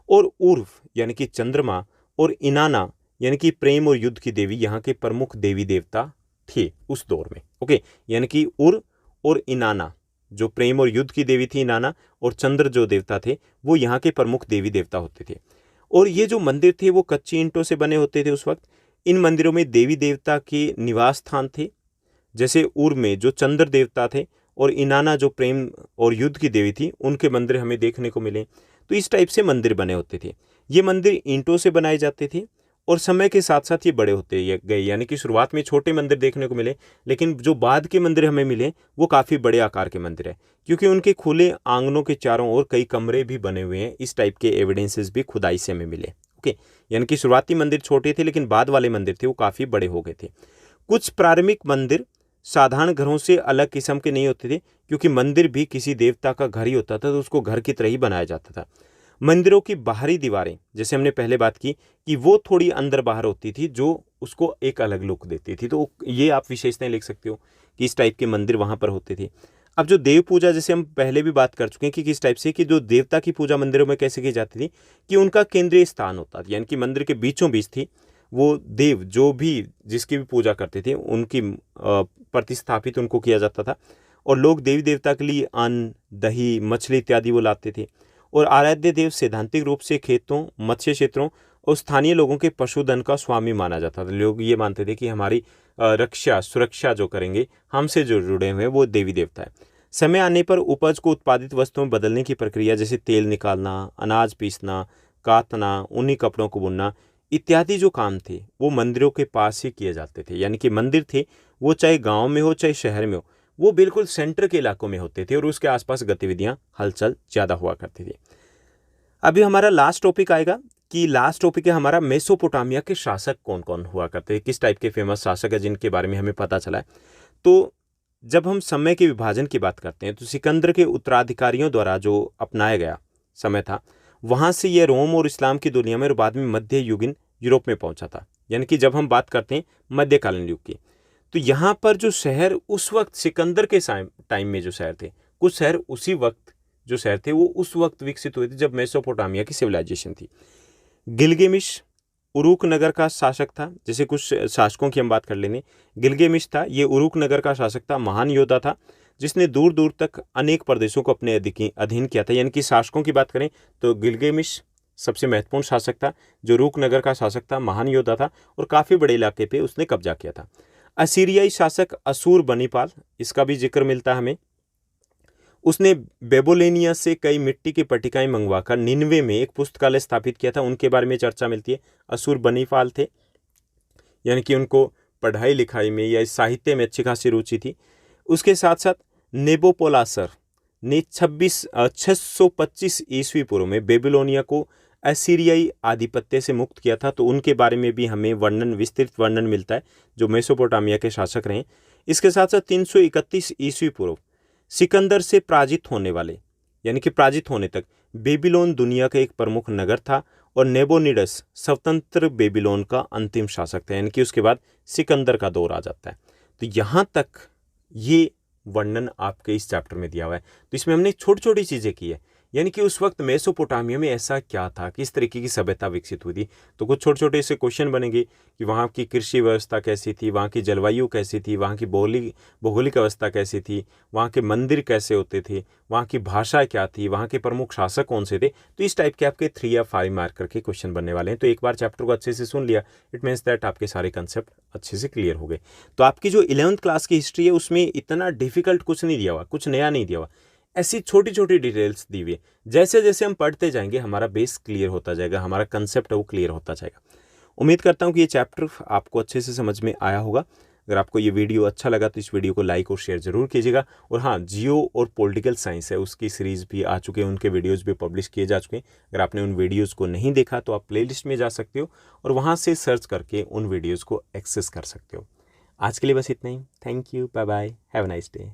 और उर्व यानी कि चंद्रमा और इनाना यानी कि प्रेम और युद्ध की देवी यहाँ के प्रमुख देवी देवता थे उस दौर में। ओके, यानी कि उर और इनाना जो प्रेम और युद्ध की देवी थी इनाना, और चंद्र जो देवता थे वो यहाँ के प्रमुख देवी देवता होते थे। और ये जो मंदिर थे वो कच्ची ईंटों से बने होते थे उस वक्त। इन मंदिरों में देवी देवता के निवास स्थान थे, जैसे उर में जो चंद्र देवता थे और इनाना जो प्रेम और युद्ध की देवी थी, उनके मंदिर हमें देखने को मिले। तो इस टाइप से मंदिर बने होते थे। ये मंदिर ईंटों से बनाए जाते थे और समय के साथ साथ ये बड़े होते गए, यानी कि शुरुआत में छोटे मंदिर देखने को मिले, लेकिन जो बाद के मंदिर हमें मिले वो काफ़ी बड़े आकार के मंदिर है, क्योंकि उनके खुले आंगनों के चारों ओर कई कमरे भी बने हुए हैं। इस टाइप के एविडेंसेस भी खुदाई से हमें मिले। ओके, यानी कि शुरुआती मंदिर छोटे थे, लेकिन बाद वाले मंदिर थे वो काफ़ी बड़े हो गए थे। कुछ प्रारंभिक मंदिर साधारण घरों से अलग किस्म के नहीं होते थे, क्योंकि मंदिर भी किसी देवता का घर ही होता था, तो उसको घर की तरह ही बनाया जाता था। मंदिरों की बाहरी दीवारें, जैसे हमने पहले बात की कि वो थोड़ी अंदर बाहर होती थी, जो उसको एक अलग लुक देती थी। तो ये आप विशेषताएं लिख सकते हो कि इस टाइप के मंदिर वहाँ पर होते थे। अब जो देव पूजा, जैसे हम पहले भी बात कर चुके हैं कि किस टाइप से, कि जो देवता की पूजा मंदिरों में कैसे की जाती थी, कि उनका केंद्रीय स्थान होता था, यानी कि मंदिर के बीचों बीच थी वो देव, जो भी जिसकी भी पूजा करते थे उनकी प्रतिस्थापित उनको किया जाता था। और लोग देवी देवता के लिए अन्न, दही, मछली इत्यादि वो लाते थे। और आराध्य देव सैद्धांतिक रूप से खेतों, मत्स्य क्षेत्रों और स्थानीय लोगों के पशुधन का स्वामी माना जाता था। लोग ये मानते थे कि हमारी रक्षा सुरक्षा जो करेंगे, हमसे जो जुड़े हुए हैं वो देवी देवता है। समय आने पर उपज को उत्पादित वस्तुओं में बदलने की प्रक्रिया, जैसे तेल निकालना, अनाज पीसना, काटना, ऊनी कपड़ों को बुनना इत्यादि जो काम थे वो मंदिरों के पास ही किए जाते थे। यानी कि मंदिर थे वो चाहे गांव में हो चाहे शहर में हो, वो बिल्कुल सेंटर के इलाकों में होते थे और उसके आसपास गतिविधियां, हलचल ज़्यादा हुआ करती थी। अभी हमारा लास्ट टॉपिक आएगा कि लास्ट टॉपिक है हमारा मेसोपोटामिया के शासक कौन कौन हुआ करते हैं, किस टाइप के फेमस शासक है जिनके बारे में हमें पता चला है। तो जब हम समय के विभाजन की बात करते हैं तो सिकंदर के उत्तराधिकारियों द्वारा जो अपनाया गया समय था, वहाँ से यह रोम और इस्लाम की दुनिया में और बाद में मध्य युगीन यूरोप में पहुंचा था। यानी कि जब हम बात करते हैं मध्यकालीन युग की, तो यहाँ पर जो शहर उस वक्त सिकंदर के टाइम में जो शहर थे, कुछ शहर उसी वक्त जो शहर थे वो उस वक्त विकसित हुए थे जब मेसोपोटामिया की सिविलाइजेशन थी। गिलगेमिश उरुक नगर का शासक था। जैसे कुछ शासकों की हम बात कर लेंगे, गिलगेमिश था, ये उरुक नगर का शासक था, महान योद्धा था जिसने दूर दूर तक अनेक प्रदेशों को अपने अधीन किया था। यानी कि शासकों की बात करें तो गिलगेमिश सबसे महत्वपूर्ण शासक था, जो उरुक नगर का शासक था, महान योद्धा था और काफ़ी बड़े इलाके पे उसने कब्जा किया था। असीरियाई शासक असूर बनीपाल, इसका भी जिक्र मिलता है हमें। उसने बेबोलेनिया से कई मिट्टी की पट्टिकाएं मंगवाकर निन्वे में एक पुस्तकालय स्थापित किया था, उनके बारे में चर्चा मिलती है। असूर बनीपाल थे, यानी कि उनको पढ़ाई लिखाई में या साहित्य में अच्छी खासी रुचि थी। उसके साथ साथ नेबोपोलासर ने 625 ईस्वी पूर्व में बेबीलोनिया को असीरियाई आधिपत्य से मुक्त किया था, तो उनके बारे में भी हमें विस्तृत वर्णन मिलता है, जो मेसोपोटामिया के शासक रहे। इसके साथ साथ 331 ईस्वी पूर्व सिकंदर से पराजित होने वाले, यानी कि पराजित होने तक बेबीलोन दुनिया का एक प्रमुख नगर था और नेबोनिडस स्वतंत्र बेबीलोन का अंतिम शासक था। यानी कि उसके बाद सिकंदर का दौर आ जाता है। तो यहाँ तक ये वर्णन आपके इस चैप्टर में दिया हुआ है। तो इसमें हमने छोटी छोटी चीज़ें की है, यानी कि उस वक्त मेसोपोटामिया में ऐसा क्या था, किस तरीके की सभ्यता विकसित हुई थी। तो कुछ छोटे छोटे से क्वेश्चन बनेंगे कि वहाँ की कृषि व्यवस्था कैसी थी, वहाँ की जलवायु कैसी थी, वहाँ की भौगोलिक अवस्था कैसी थी, वहाँ के मंदिर कैसे होते थे, वहाँ की भाषा क्या थी, वहाँ के प्रमुख शासक कौन से थे। तो इस टाइप के आपके 3 या 5 मार्कर के क्वेश्चन बनने वाले हैं। तो एक बार चैप्टर को अच्छे से सुन लिया, इट मीन्स दैट आपके सारे कंसेप्ट अच्छे से क्लियर हो गए। तो आपकी जो 11th क्लास की हिस्ट्री है उसमें इतना डिफिकल्ट कुछ नहीं दिया हुआ, कुछ नया नहीं दिया हुआ, ऐसी छोटी छोटी डिटेल्स दी हुई है। जैसे जैसे हम पढ़ते जाएंगे हमारा बेस क्लियर होता जाएगा, हमारा कंसेप्ट है वो क्लियर होता जाएगा। उम्मीद करता हूँ कि ये चैप्टर आपको अच्छे से समझ में आया होगा। अगर आपको ये वीडियो अच्छा लगा तो इस वीडियो को लाइक और शेयर जरूर कीजिएगा। और हाँ, जियो और पॉलिटिकल साइंस है उसकी सीरीज़ भी आ चुके हैं, उनके वीडियोज़ भी पब्लिश किए जा चुके हैं। अगर आपने उन वीडियोज़ को नहीं देखा तो आप प्लेलिस्ट में जा सकते हो और वहाँ से सर्च करके उन वीडियोज़ को एक्सेस कर सकते हो। आज के लिए बस इतना ही। Thank you, bye bye, have a nice day.